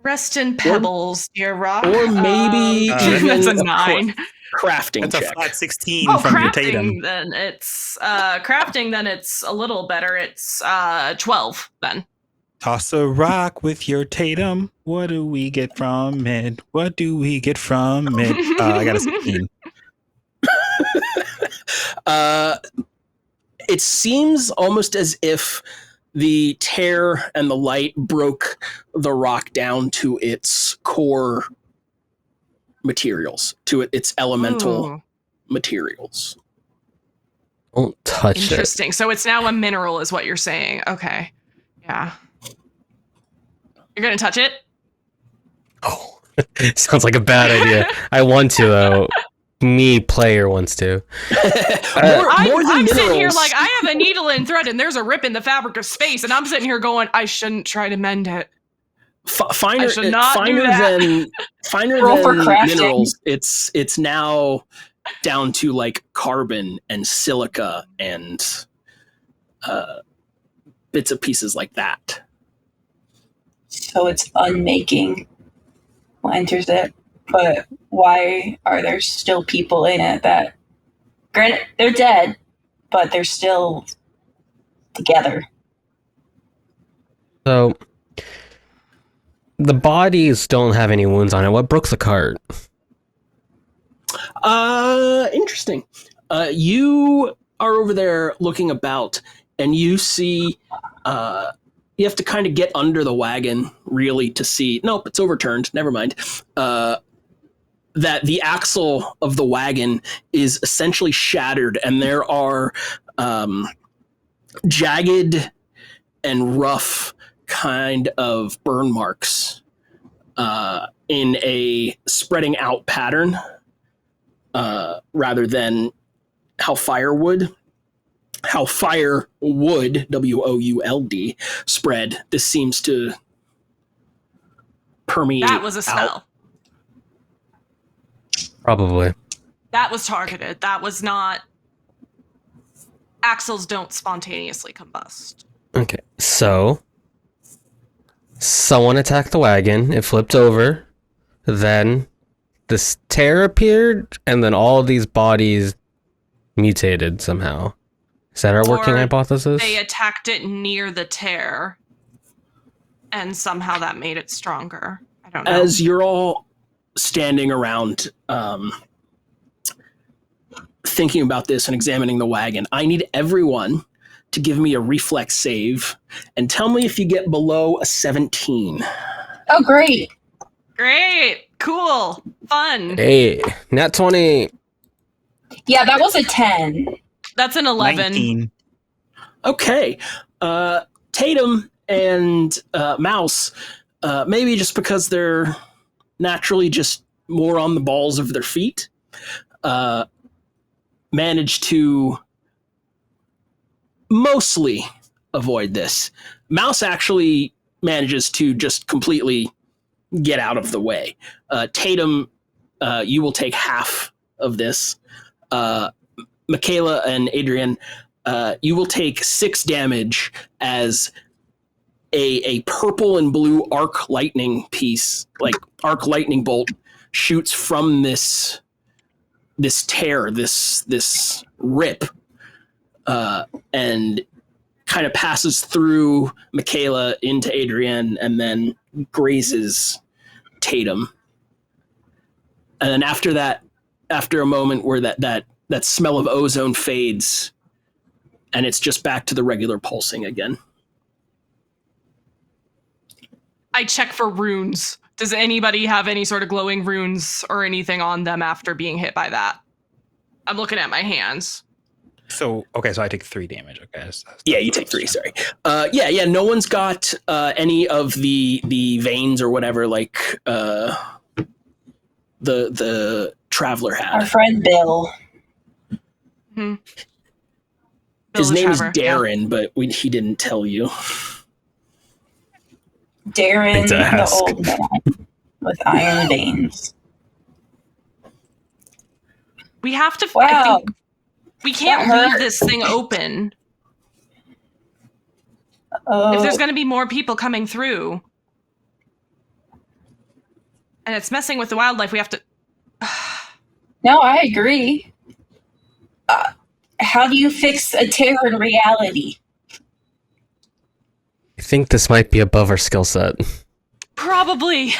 Rest in pebbles, dear rock. Or maybe even that's a a 9. Crafting That's a check. flat 16 from your Tatum. Then it's crafting. Then it's a little better. It's 12. Then Toss a rock with your Tatum. What do we get from it? What do we get from it? I got a 16. It seems almost as if the tear and the light broke the rock down to its core materials, to its elemental Ooh, materials. Don't touch it. interesting. So it's now a mineral, is what you're saying? Okay, yeah. You're gonna touch it? Oh, sounds like a bad idea. I want to though. Me, player, wants to. I'm sitting here like I have a needle and thread, and there's a rip in the fabric of space, and I'm sitting here going, I shouldn't try to mend it. Finer, I should not do finer that. than finer Roll for than crafting. minerals. It's now down to like carbon and silica and bits and pieces like that. So it's unmaking what enters it. But why are there still people in it that, granted, they're dead, but they're still together? So the bodies don't have any wounds on it. What broke the cart? Interesting. You are over there looking about, and you see. You have to kind of get under the wagon, really, to see. Nope, it's overturned. Never mind. That the axle of the wagon is essentially shattered, and there are jagged and rough kind of burn marks in a spreading out pattern rather than how fire would, WOULD, spread. This seems to permeate. That was a spell. out. Probably. That was targeted. That was not axles don't spontaneously combust. Okay, so someone attacked the wagon. It flipped over. Then this tear appeared, and then all of these bodies mutated somehow. Is that our working Or hypothesis? They attacked it near the tear, and somehow that made it stronger. I don't know. As you're all standing around thinking about this and examining the wagon, I need everyone to give me a reflex save and tell me if you get below a 17. Oh, great. Great. Cool. Fun. Hey, nat 20. Yeah, that was a 10. That's an 11. 19. Okay. Tatum and Mouse, maybe just because they're naturally just more on the balls of their feet, manage to mostly avoid this. Mouse actually manages to just completely get out of the way. Tatum, you will take half of this. Mikaila and Adrienne, you will take 6 damage as a purple and blue arc lightning piece, like arc lightning bolt, shoots from this tear, this rip, and kind of passes through Mikaila into Adrienne and then grazes Tatum. And then after that, after a moment where that smell of ozone fades and it's just back to the regular pulsing again. I check for runes. Does anybody have any sort of glowing runes or anything on them after being hit by that? I'm looking at my hands. So I take 3 damage. Okay. Yeah, you take 3, sorry. Yeah, no one's got any of the veins or whatever like the traveler had. Our friend Bill. Mm-hmm. His name is Darren, but he didn't tell you. Darren, the old man with iron veins. We have to. Wow. I think we can't leave this thing open. Oh. If there's going to be more people coming through, and it's messing with the wildlife, we have to. No, I agree. How do you fix a tear in reality? I think this might be above our skill set. Probably.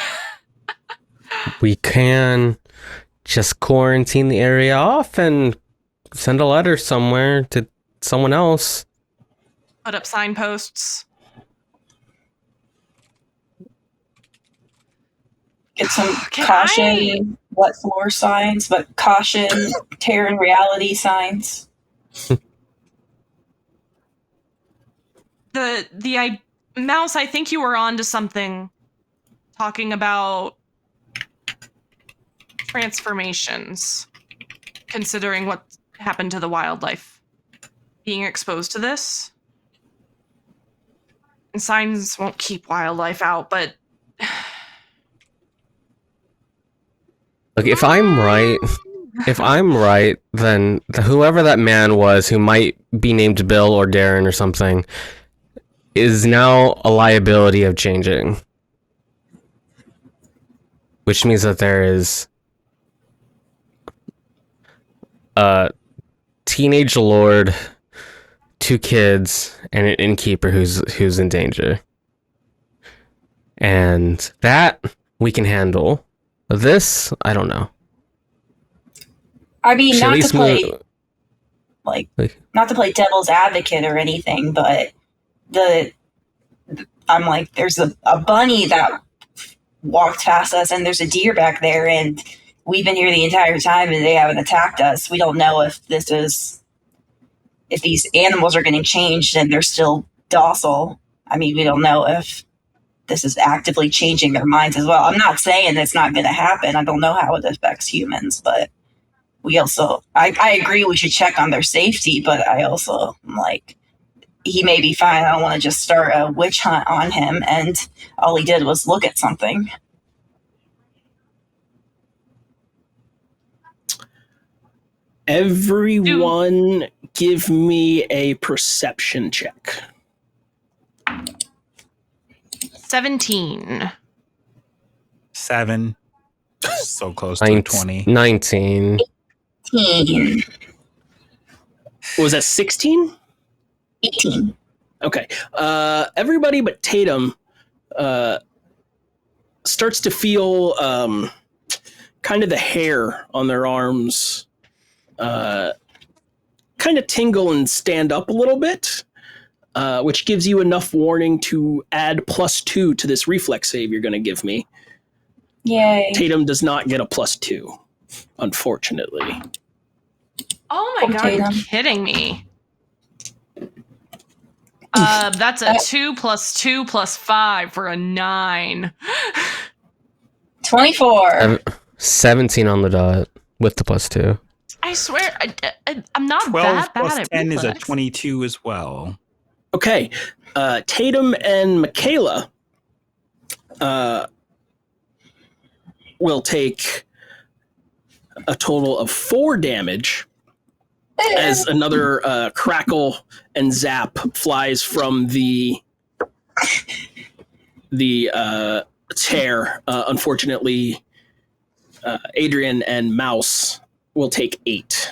We can just quarantine the area off and send a letter somewhere to someone else. Put up signposts. Get some caution, wet floor signs, but caution, tear in reality signs. Mouse, I think you were on to something, talking about transformations, considering what happened to the wildlife being exposed to this. And signs won't keep wildlife out, but Look, if I'm right, then whoever that man was, who might be named Bill or Darren or something, is now a liability of changing. Which means that there is a teenage lord, 2 kids, and an innkeeper who's in danger. And that we can handle. This, I don't know. I mean, not to play, not to play devil's advocate or anything, but I'm like, there's a bunny that walked past us, and there's a deer back there, and we've been here the entire time, and they haven't attacked us. We don't know if these animals are getting changed and they're still docile. I mean, we don't know if this is actively changing their minds as well. I'm not saying it's not going to happen. I don't know how it affects humans, but we also, I agree we should check on their safety, but I also am like, he may be fine. I don't want to just start a witch hunt on him, and all he did was look at something. Everyone, give me a perception check. 17. 7. So close to 20. 19. 18. Was that 16? 18. Okay. Everybody but Tatum starts to feel kind of the hair on their arms kind of tingle and stand up a little bit, which gives you enough warning to add +2 to this reflex save you're going to give me. Yay. Tatum does not get a +2, unfortunately. Oh my god, you're kidding me. That's a 2 + 2 + 5 for a 9. 24. 17 on the dot with the +2. I swear, I'm not 12 that bad plus at 10 is a reflex. 22 as well. Okay. Tatum and Mikaila will take a total of 4 damage as another crackle and zap flies from the tear. Unfortunately, Adrienne and Mouse will take 8.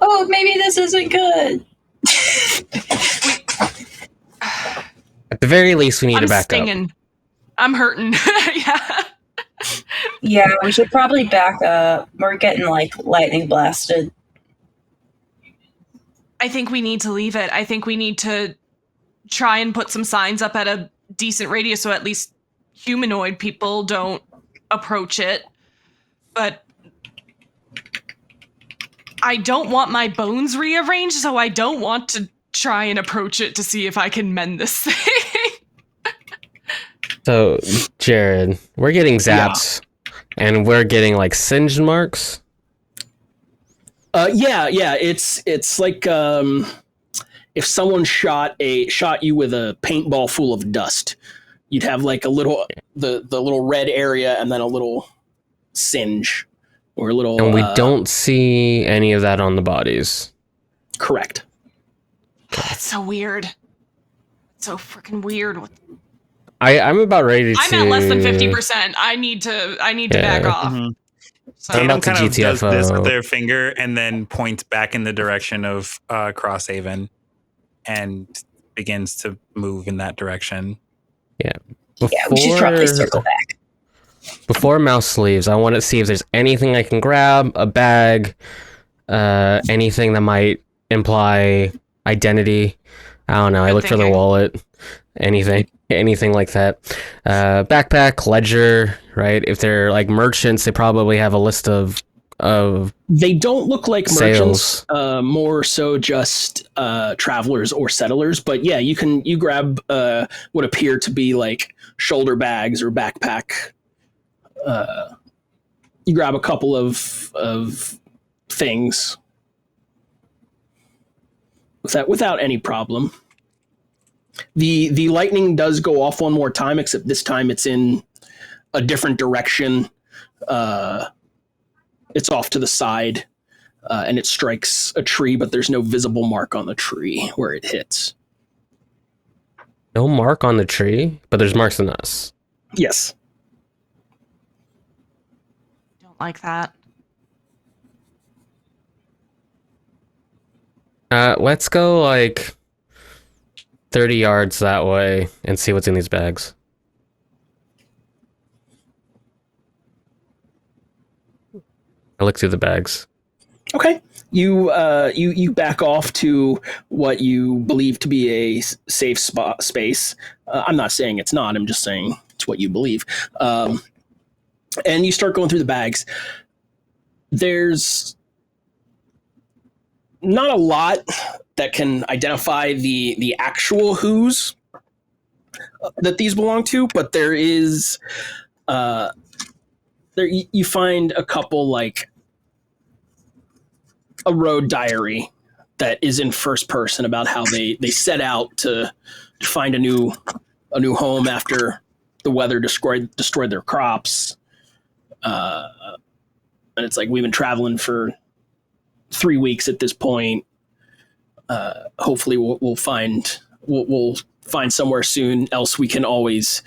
Oh, maybe this isn't good. At the very least, we need I'm to back stinging. up. I'm hurting. Yeah. Yeah, we should probably back up. We're getting, like, lightning blasted. I think we need to leave it. I think we need to try and put some signs up at a decent radius so at least humanoid people don't approach it. But I don't want my bones rearranged, so I don't want to try and approach it to see if I can mend this thing. So, Jared, we're getting zaps, and we're getting like singe marks. Yeah. It's like if someone shot you with a paintball full of dust, you'd have like a little the little red area and then a little singe or a little. And we don't see any of that on the bodies. Correct. That's so weird. It's so freaking weird. I'm about ready to. I'm at less than 50%. I need to back off. Mm-hmm. So, I'm Tatum about to kind of does GTFO. this with their finger and then points back in the direction of Crosshaven and begins to move in that direction. Before, Yeah, we should probably circle back. Before Mouse leaves, I want to see if there's anything I can grab, a bag, anything that might imply identity. I don't know. I Good look for their thinking. wallet, anything like that. Backpack, ledger, right? If they're like merchants, they probably have a list of They don't look like sales. merchants, more so just travelers or settlers. But yeah, you grab what appear to be like shoulder bags or backpack. You grab a couple of things without any problem. The lightning does go off one more time, except this time it's in a different direction. It's off to the side, and it strikes a tree, but there's no visible mark on the tree where it hits. No mark on the tree, but there's marks on us. Yes. don't like that. Let's go like 30 yards that way and see what's in these bags. I look through the bags. Okay. You back off to what you believe to be a safe space. I'm not saying it's not. I'm just saying it's what you believe. And you start going through the bags. There's not a lot that can identify the actual who's that these belong to, but there is you find a couple, like a road diary that is in first person about how they set out to find a new home after the weather destroyed their crops. And it's like, we've been traveling for 3 weeks at this point. Hopefully we'll find somewhere soon. Else we can always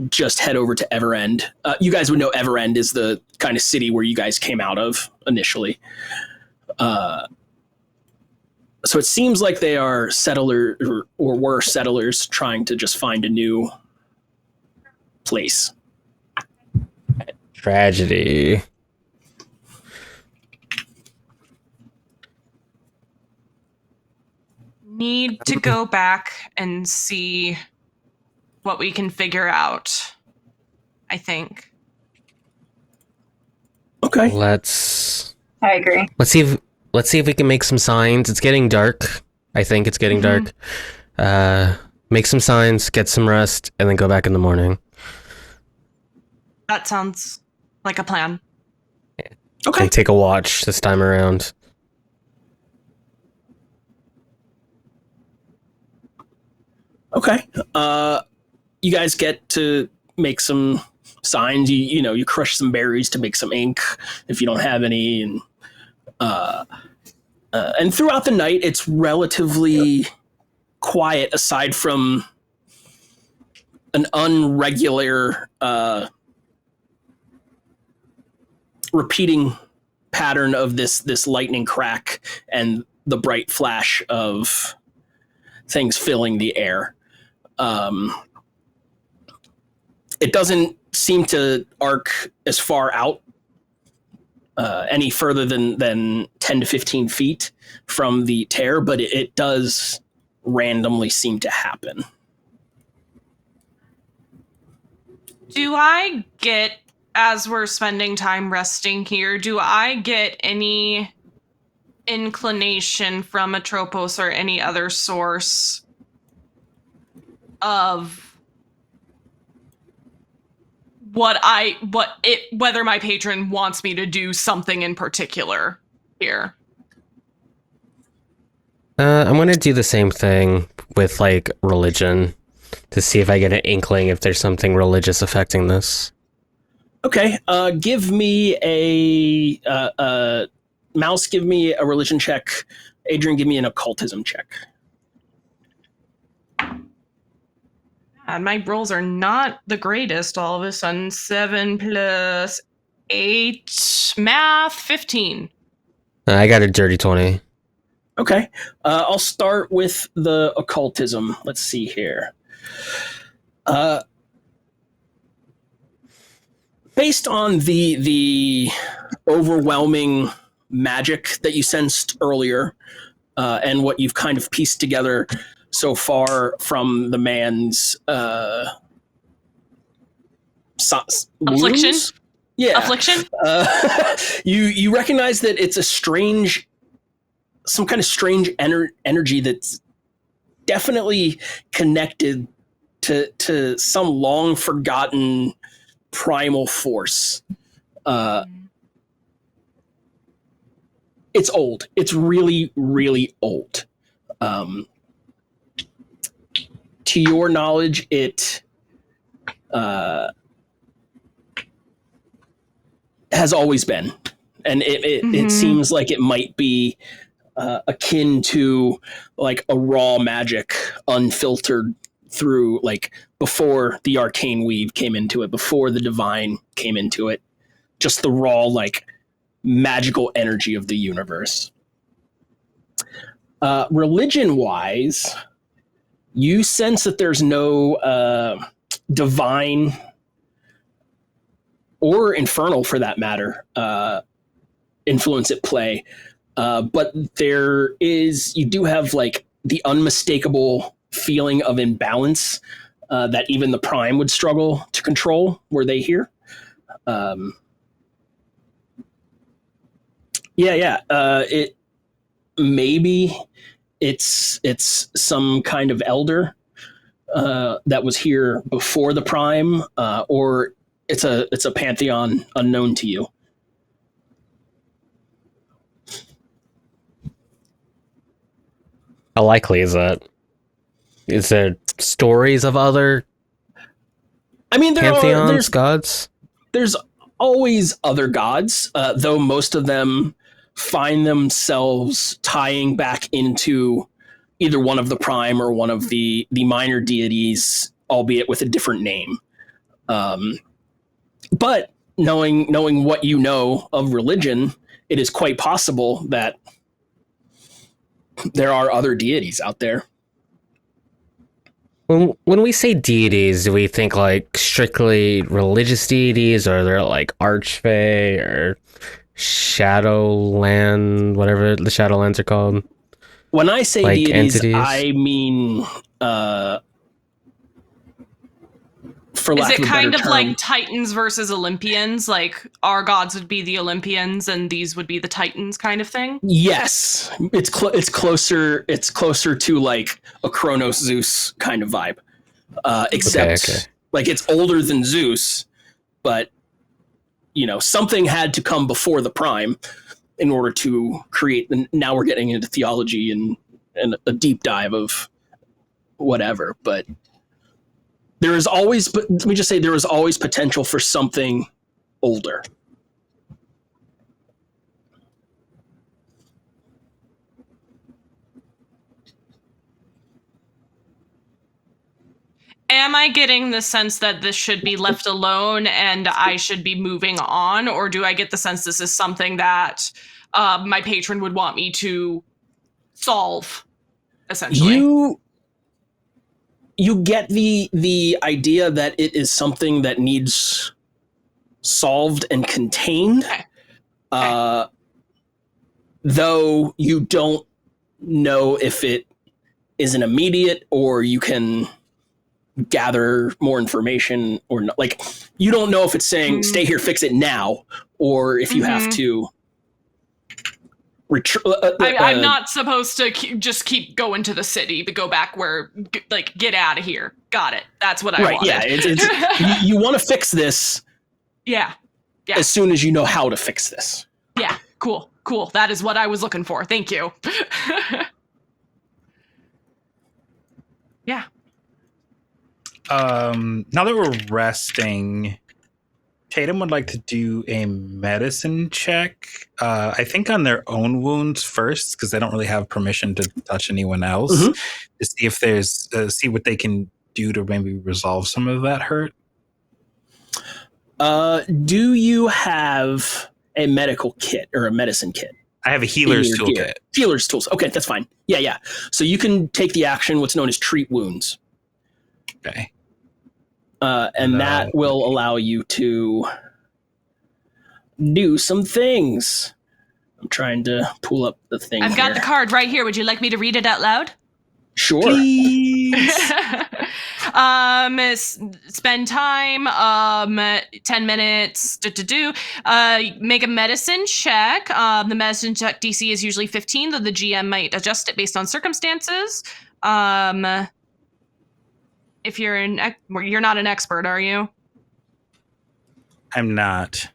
just head over to Everend. You guys would know Everend is the kind of city where you guys came out of initially. So it seems like they are settlers or were settlers trying to just find a new place. Tragedy. Need to go back and see what we can figure out, I think. Okay. I agree. Let's see if we can make some signs. It's getting dark. I think it's getting dark. Make some signs, get some rest, and then go back in the morning. That sounds like a plan. Okay. And take a watch this time around. Okay. You guys get to make some signs. You crush some berries to make some ink if you don't have any, and throughout the night it's relatively quiet aside from an unregular repeating pattern of this lightning crack and the bright flash of things filling the air. It doesn't seem to arc as far out any further than 10 to 15 feet from the tear, but it does randomly seem to happen. Do I get, as we're spending time resting here, do I get any inclination from Atropos or any other source of whether my patron wants me to do something in particular here? I'm gonna do the same thing with like religion to see if I get an inkling if there's something religious affecting this. Okay. Give me a Mouse. Give me a religion check. Adrienne, give me an occultism check. And my rolls are not the greatest all of a sudden. 7 plus 8. Math, 15. I got a dirty 20. Okay. I'll start with the occultism. Let's see here. Based on the overwhelming magic that you sensed earlier, and what you've kind of pieced together so far from the man's Affliction? wounds? Yeah. Affliction? You recognize that it's some kind of strange energy that's definitely connected to some long forgotten primal force. It's old. It's really, really old. To your knowledge, it has always been, and it seems like it might be akin to like a raw magic, unfiltered through, like before the arcane weave came into it, before the divine came into it, just the raw like magical energy of the universe. Religion-wise, you sense that there's no divine or infernal, for that matter, influence at play. But you do have like the unmistakable feeling of imbalance that even the Prime would struggle to control were they here. It maybe it's some kind of elder that was here before the Prime, or it's a pantheon unknown to you. How likely is that? Is there stories of other pantheons, gods? There's always other gods, though most of them find themselves tying back into either one of the prime or one of the minor deities, albeit with a different name. But knowing what you know of religion, it is quite possible that there are other deities out there. When we say deities, do we think like strictly religious deities, or are there like archfey or shadowland, whatever the shadowlands are called? When I say like deities, entities? I mean, for lack Is of it a kind better of term, like Titans versus Olympians? Like our gods would be the Olympians and these would be the Titans kind of thing? yes, it's closer. It's closer to like a Kronos Zeus kind of vibe, except Okay. like it's older than Zeus, but something had to come before the prime in order to create. Now we're getting into theology and a deep dive of whatever, but there is always. But let me just say, there is always potential for something older. Am I getting the sense that this should be left alone and I should be moving on? Or do I get the sense this is something that my patron would want me to solve, essentially? You get the idea that it is something that needs solved and contained, Okay. though you don't know if it is an immediate or you can gather more information or not. Like, you don't know if it's saying stay here, fix it now, or if you have to I'm not supposed to just keep going to the city, but go back where, like, get out of here. Got it. That's what I wanted. Yeah, it's you want to fix this Yeah. as soon as you know how to fix this. Yeah. Cool. That is what I was looking for. Thank you. Yeah. Now that we're resting, Tatum would like to do a medicine check. I think on their own wounds first, because they don't really have permission to touch anyone else. Mhm. To see if there's see what they can do to maybe resolve some of that hurt. Do you have a medical kit or a medicine kit? I have a healer's in your gear? toolkit. Healer's tools. Okay, that's fine. Yeah. So you can take the action, what's known as treat wounds. Okay. And that will allow you to do some things. I'm trying to pull up the thing. I've got here. the card right here. Would you like me to read it out loud? Sure. Please. Spend time 10 minutes make a medicine check. The medicine check DC is usually 15, though the GM might adjust it based on circumstances. If you're not an expert, are you? I'm not.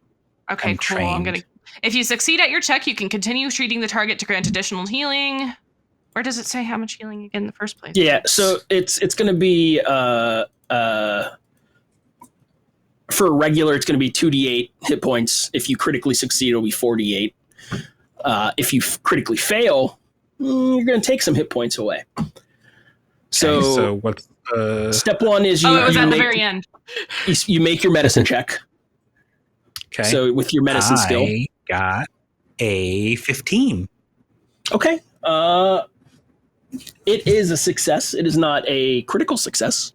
Okay, I'm cool. trained. If you succeed at your check, you can continue treating the target to grant additional healing. Where does it say how much healing you get in the first place? Yeah, so it's going to be for a regular, it's going to be 2d8 hit points. If you critically succeed, it'll be 4d8. If you critically fail, you're going to take some hit points away. So, Okay, so what's step one is it was at the very end. You make your medicine check. okay? So with your medicine skill, I got a 15. okay. It is a success. It is not a critical success,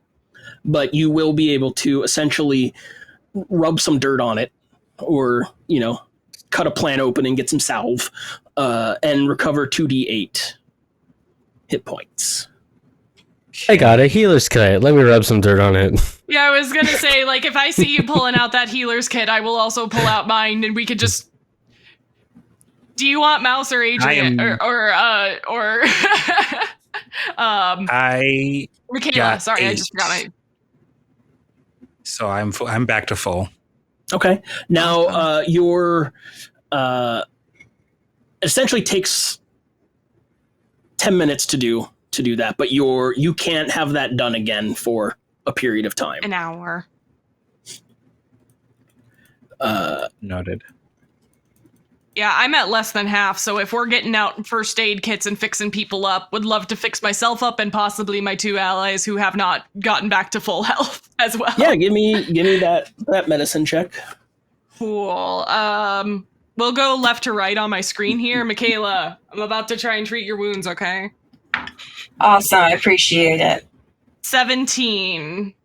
but you will be able to essentially rub some dirt on it, or cut a plant open and get some salve, and recover 2d8 hit points. I got a healer's kit. Let me rub some dirt on it. Yeah, I was gonna say, like, if I see you pulling out that healer's kit, I will also pull out mine, and we could just. Do you want Mouse or Adrienne or I Mikaila? got Sorry, 8. I just forgot my. So I'm back to full. Okay. Now your essentially takes 10 minutes to do that, but you can't have that done again for a period of time. An hour. Noted. Yeah, I'm at less than half, so if we're getting out first aid kits and fixing people up, would love to fix myself up and possibly my 2 allies who have not gotten back to full health as well. Yeah, give me that medicine check. Cool. We'll go left to right on my screen here. Mikaila, I'm about to try and treat your wounds, okay? Awesome. I appreciate it. 17.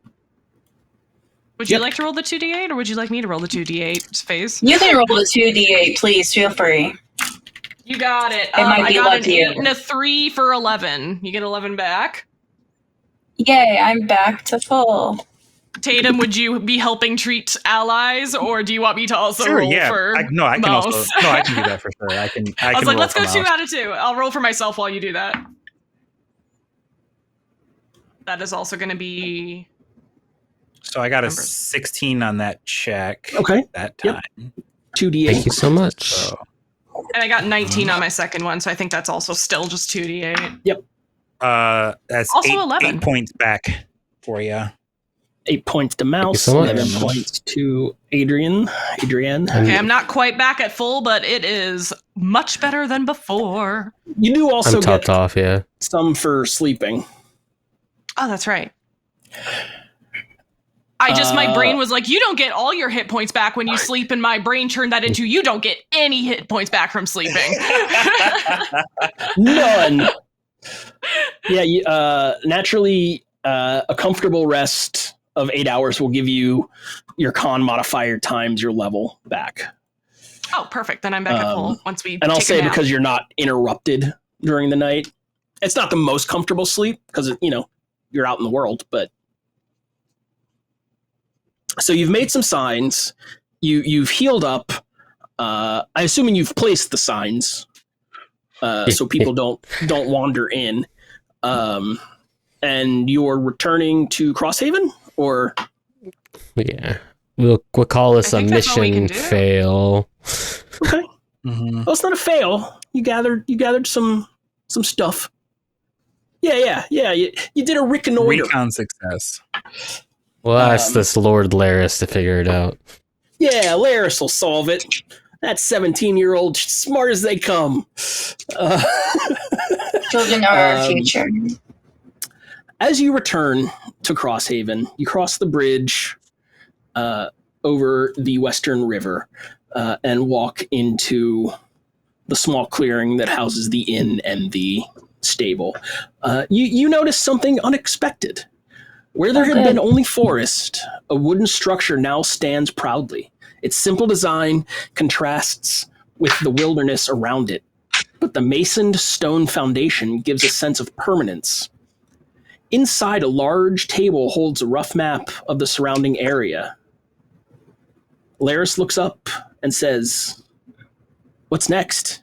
Would you like to roll the 2d8, or would you like me to roll the 2d8 phase? You can roll the 2d8, please. Feel free. You got it. might I be got an luckier. 8 and a 3 for 11. You get 11 back. Yay, I'm back to full. Tatum, would you be helping treat allies, or do you want me to also roll for I can mouse? I can do that for sure. I can I was like, roll let's go for 2 mouse. out of 2. I'll roll for myself while you do that. That is also going to be... So I got a 16 on that check. Okay. That Yep. time. 2d8. Thank you so much. So, And I got 19 on my second one, so I think that's also still just 2d8. that's Also 8, 11. 8 points back for you. 8 points to Mouse, so much. 11 points to Adrienne. Okay, I'm not quite back at full, but it is much better than before. You do also I'm topped get off, yeah. some for sleeping. Oh, that's right. My brain was like, you don't get all your hit points back when you sleep, and my brain turned that into, you don't get any hit points back from sleeping. None. Yeah, naturally, a comfortable rest of 8 hours will give you your con modifier times your level back. Oh, perfect. Then I'm back at full once we And I'll take say a nap. because you're not interrupted during the night. It's not the most comfortable sleep because, you're out in the world, but so you've made some signs. You've healed up. I assuming you've placed the signs so people don't wander in. And you're returning to Crosshaven, or Yeah. We'll call this a think that's all we can mission do. fail. okay? Mm-hmm. Well, it's not a fail. You gathered some stuff. Yeah. You did a reconnoiter. Recon success. We'll ask this Lord Laris to figure it out. Yeah, Laris will solve it. That 17-year-old, smart as they come. Children are our future. As you return to Crosshaven, you cross the bridge over the Western River and walk into the small clearing that houses the inn and the stable. You notice something unexpected. Where there had been only forest, a wooden structure now stands proudly. Its simple design contrasts with the wilderness around it, but the masoned stone foundation gives a sense of permanence. Inside, a large table holds a rough map of the surrounding area. Laris looks up and says, "What's next?"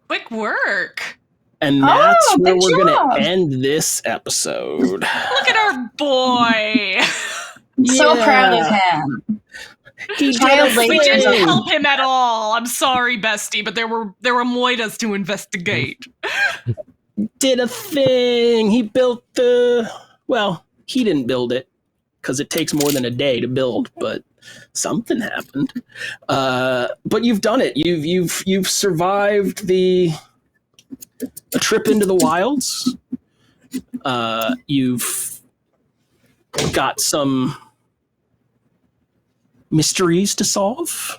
Quick work. And that's where good we're job. going to end this episode. Look at our boy. I'm so Yeah. proud of him. He Child did a We labor. didn't thing. help him at all. I'm sorry, bestie, but there were moitas to investigate. Did a thing. He built he didn't build it because it takes more than a day to build, but something happened. But you've done it. You've survived a trip into the wilds. You've got some mysteries to solve.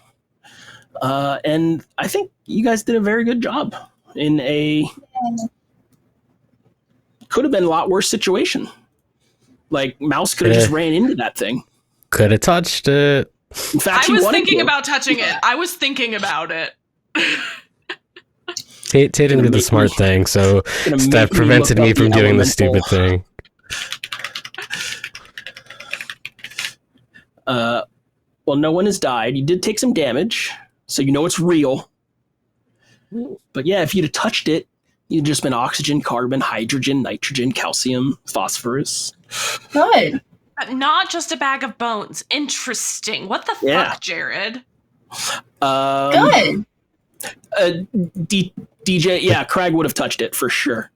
And I think you guys did a very good job in a could have been a lot worse situation. Like Mouse could have just ran into that thing. Could have touched it. In fact, I he was wanted thinking to. about touching it. I was thinking about it. Tatum did the smart thing, so Gonna that make me prevented look me up from the doing the elemental. stupid thing. Well, no one has died. You did take some damage, so you know it's real. But yeah, if you'd have touched it, you'd just been oxygen, carbon, hydrogen, nitrogen, calcium, phosphorus. Good. But not just a bag of bones. Interesting. What the Yeah. fuck, Jared? Good. DJ, yeah, Craig would have touched it for sure.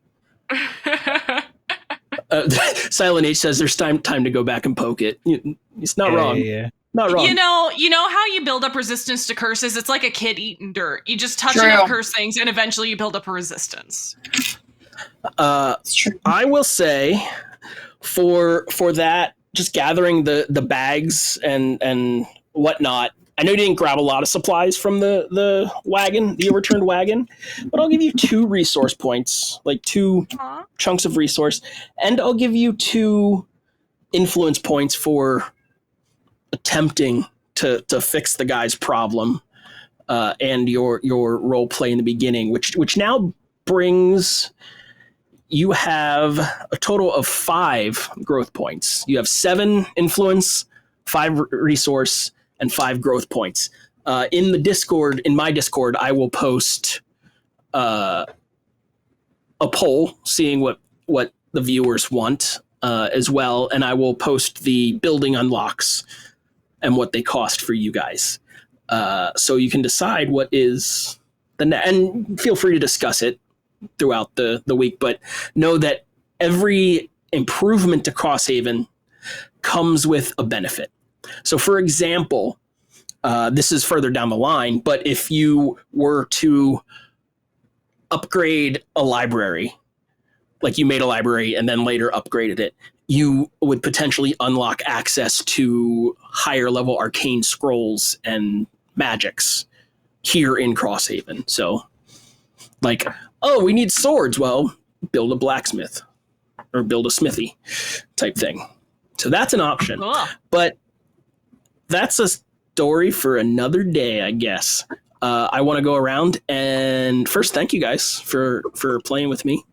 Silent H says there's time to go back and poke it. It's not wrong. Yeah. Not wrong. You know how you build up resistance to curses? It's like a kid eating dirt. You just touch True. enough curse things, and eventually you build up a resistance. It's true. I will say for that, just gathering the bags and whatnot. I know you didn't grab a lot of supplies from the wagon, the overturned wagon, but I'll give you 2 resource points, like 2 Aww. chunks of resource, and I'll give you 2 influence points for attempting to fix the guy's problem, and your role play in the beginning, which now brings you have a total of 5 growth points. You have 7 influence, 5 resource, and 5 growth points. In my Discord, I will post a poll seeing what the viewers want as well, and I will post the building unlocks and what they cost for you guys. So you can decide what is and feel free to discuss it throughout the week, but know that every improvement to Crosshaven comes with a benefit. So for example, this is further down the line, but if you were to upgrade a library, like you made a library and then later upgraded it, you would potentially unlock access to higher level arcane scrolls and magics here in Crosshaven. So like, oh, we need swords. Well, build a blacksmith or build a smithy type thing. So that's an option. Cool. But that's a story for another day, I guess. I want to go around and first thank you guys for playing with me.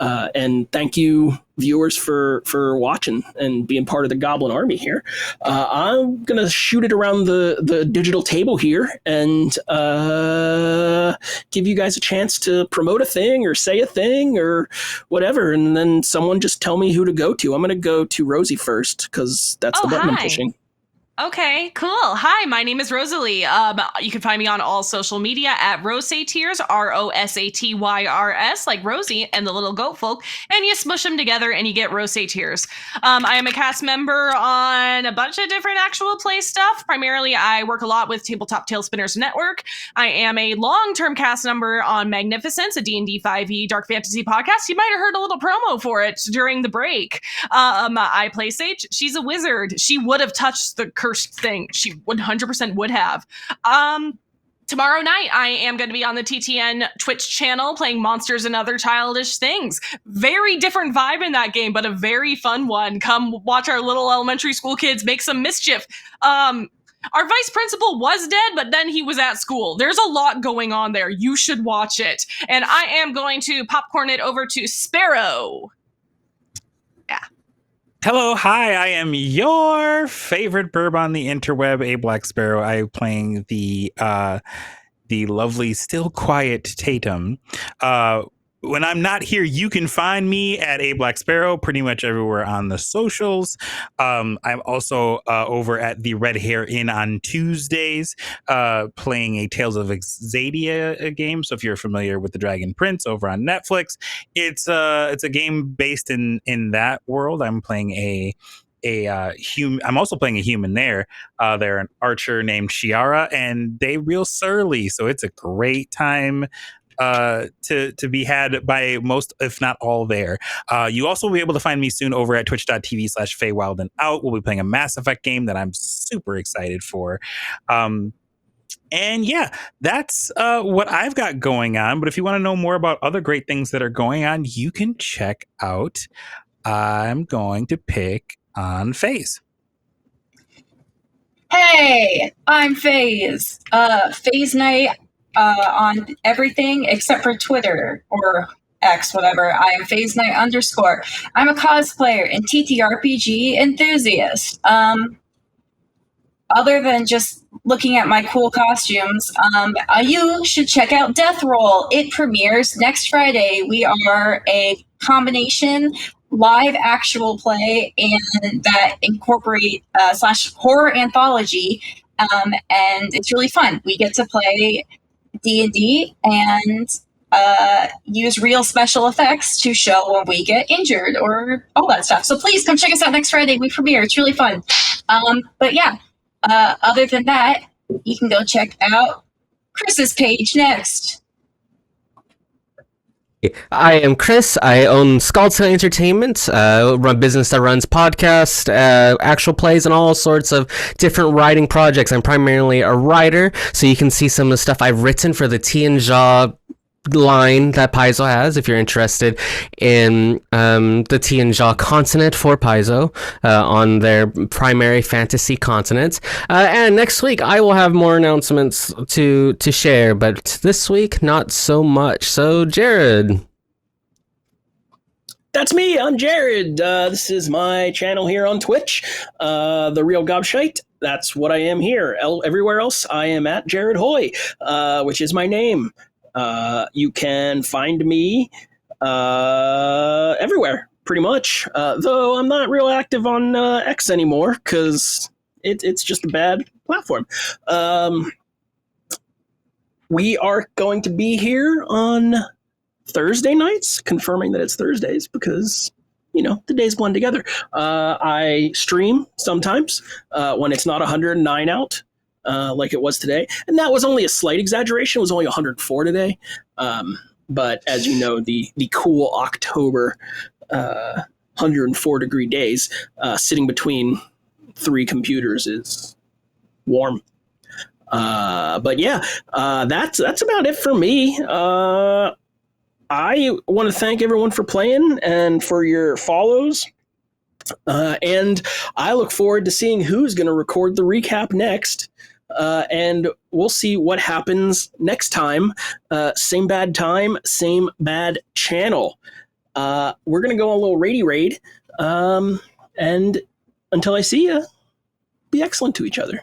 And thank you, viewers, for watching and being part of the Goblin Army here. I'm going to shoot it around the digital table here and give you guys a chance to promote a thing or say a thing or whatever. And then someone just tell me who to go to. I'm going to go to Rosie first because that's the button I'm pushing. Okay, cool. Hi, my name is Rosalie. You can find me on all social media at Rosatyrs, Rosatyrs, like Rosie and the little goat folk, and you smush them together and you get Rosatyrs. I am a cast member on a bunch of different actual play stuff. Primarily, I work a lot with Tabletop Tailspinners Network. I am a long-term cast member on Magnificence, a D&D 5e dark fantasy podcast. You might have heard a little promo for it during the break. I play Sage. She's a wizard. She would have touched the cursed thing. She 100% would have. Tomorrow night, I am going to be on the TTN Twitch channel playing monsters and other childish things. Very different vibe in that game, but a very fun one. Come watch our little elementary school kids make some mischief. Our vice principal was dead, but then he was at school. There's a lot going on there. You should watch it. And I am going to popcorn it over to Sparrow. Yeah. Hello, hi, I am your favorite burb on the interweb, A Black Sparrow. I am playing the lovely, still quiet Tatum. When I'm not here, you can find me at A Black Sparrow pretty much everywhere on the socials. I'm also over at the Red Hair Inn on Tuesdays, playing a Tales of Exadia game. So if you're familiar with the Dragon Prince over on Netflix, it's a game based in that world. I'm playing a human. I'm also playing a human there. They're an archer named Shiara, and they real surly. So it's a great time to be had by most, if not all, there. You also will be able to find me soon over at twitch.tv/FeyWildandOut. We'll be playing a Mass Effect game that I'm super excited for. And yeah, that's what I've got going on. But if you want to know more about other great things that are going on, you can check out I'm going to pick on FaZe. Hey, I'm FaZe. FaZe Night on everything except for Twitter or X, whatever. I am FaZe Night _. I'm a cosplayer and TTRPG enthusiast. Other than just looking at my cool costumes, you should check out Death Roll. It premieres next Friday. We are a combination live actual play and that incorporate / horror anthology, and it's really fun. We get to play D&D and use real special effects to show when we get injured or all that stuff. So please come check us out next Friday. We premiere. It's really fun. But yeah, other than that, you can go check out Chris's page next. I am Chris. I own Scaldtail Entertainment, run business that runs podcasts, actual plays, and all sorts of different writing projects. I'm primarily a writer, so you can see some of the stuff I've written for the Tea and Jaw line that Paizo has, if you're interested in the Tea and Jaw continent for Paizo on their primary fantasy continent. And next week I will have more announcements to share, but this week not so much. So Jared. That's me. I'm Jared. This is my channel here on Twitch, The Real Gobshite. That's what I am here. Everywhere else, I am at Jared Hoy, which is my name. You can find me everywhere, pretty much. Though I'm not real active on X anymore because it's just a bad platform. We are going to be here on Thursday nights, confirming that it's Thursdays because, the days blend together. I stream sometimes when it's not 109 out. Like it was today. And that was only a slight exaggeration. It was only 104 today. But as you know, the cool October 104 degree days, sitting between 3 computers is warm. But yeah, that's about it for me. I want to thank everyone for playing and for your follows. And I look forward to seeing who's going to record the recap next. And we'll see what happens next time. Same bad time, same bad channel. We're going to go on a little raid. And until I see you, be excellent to each other.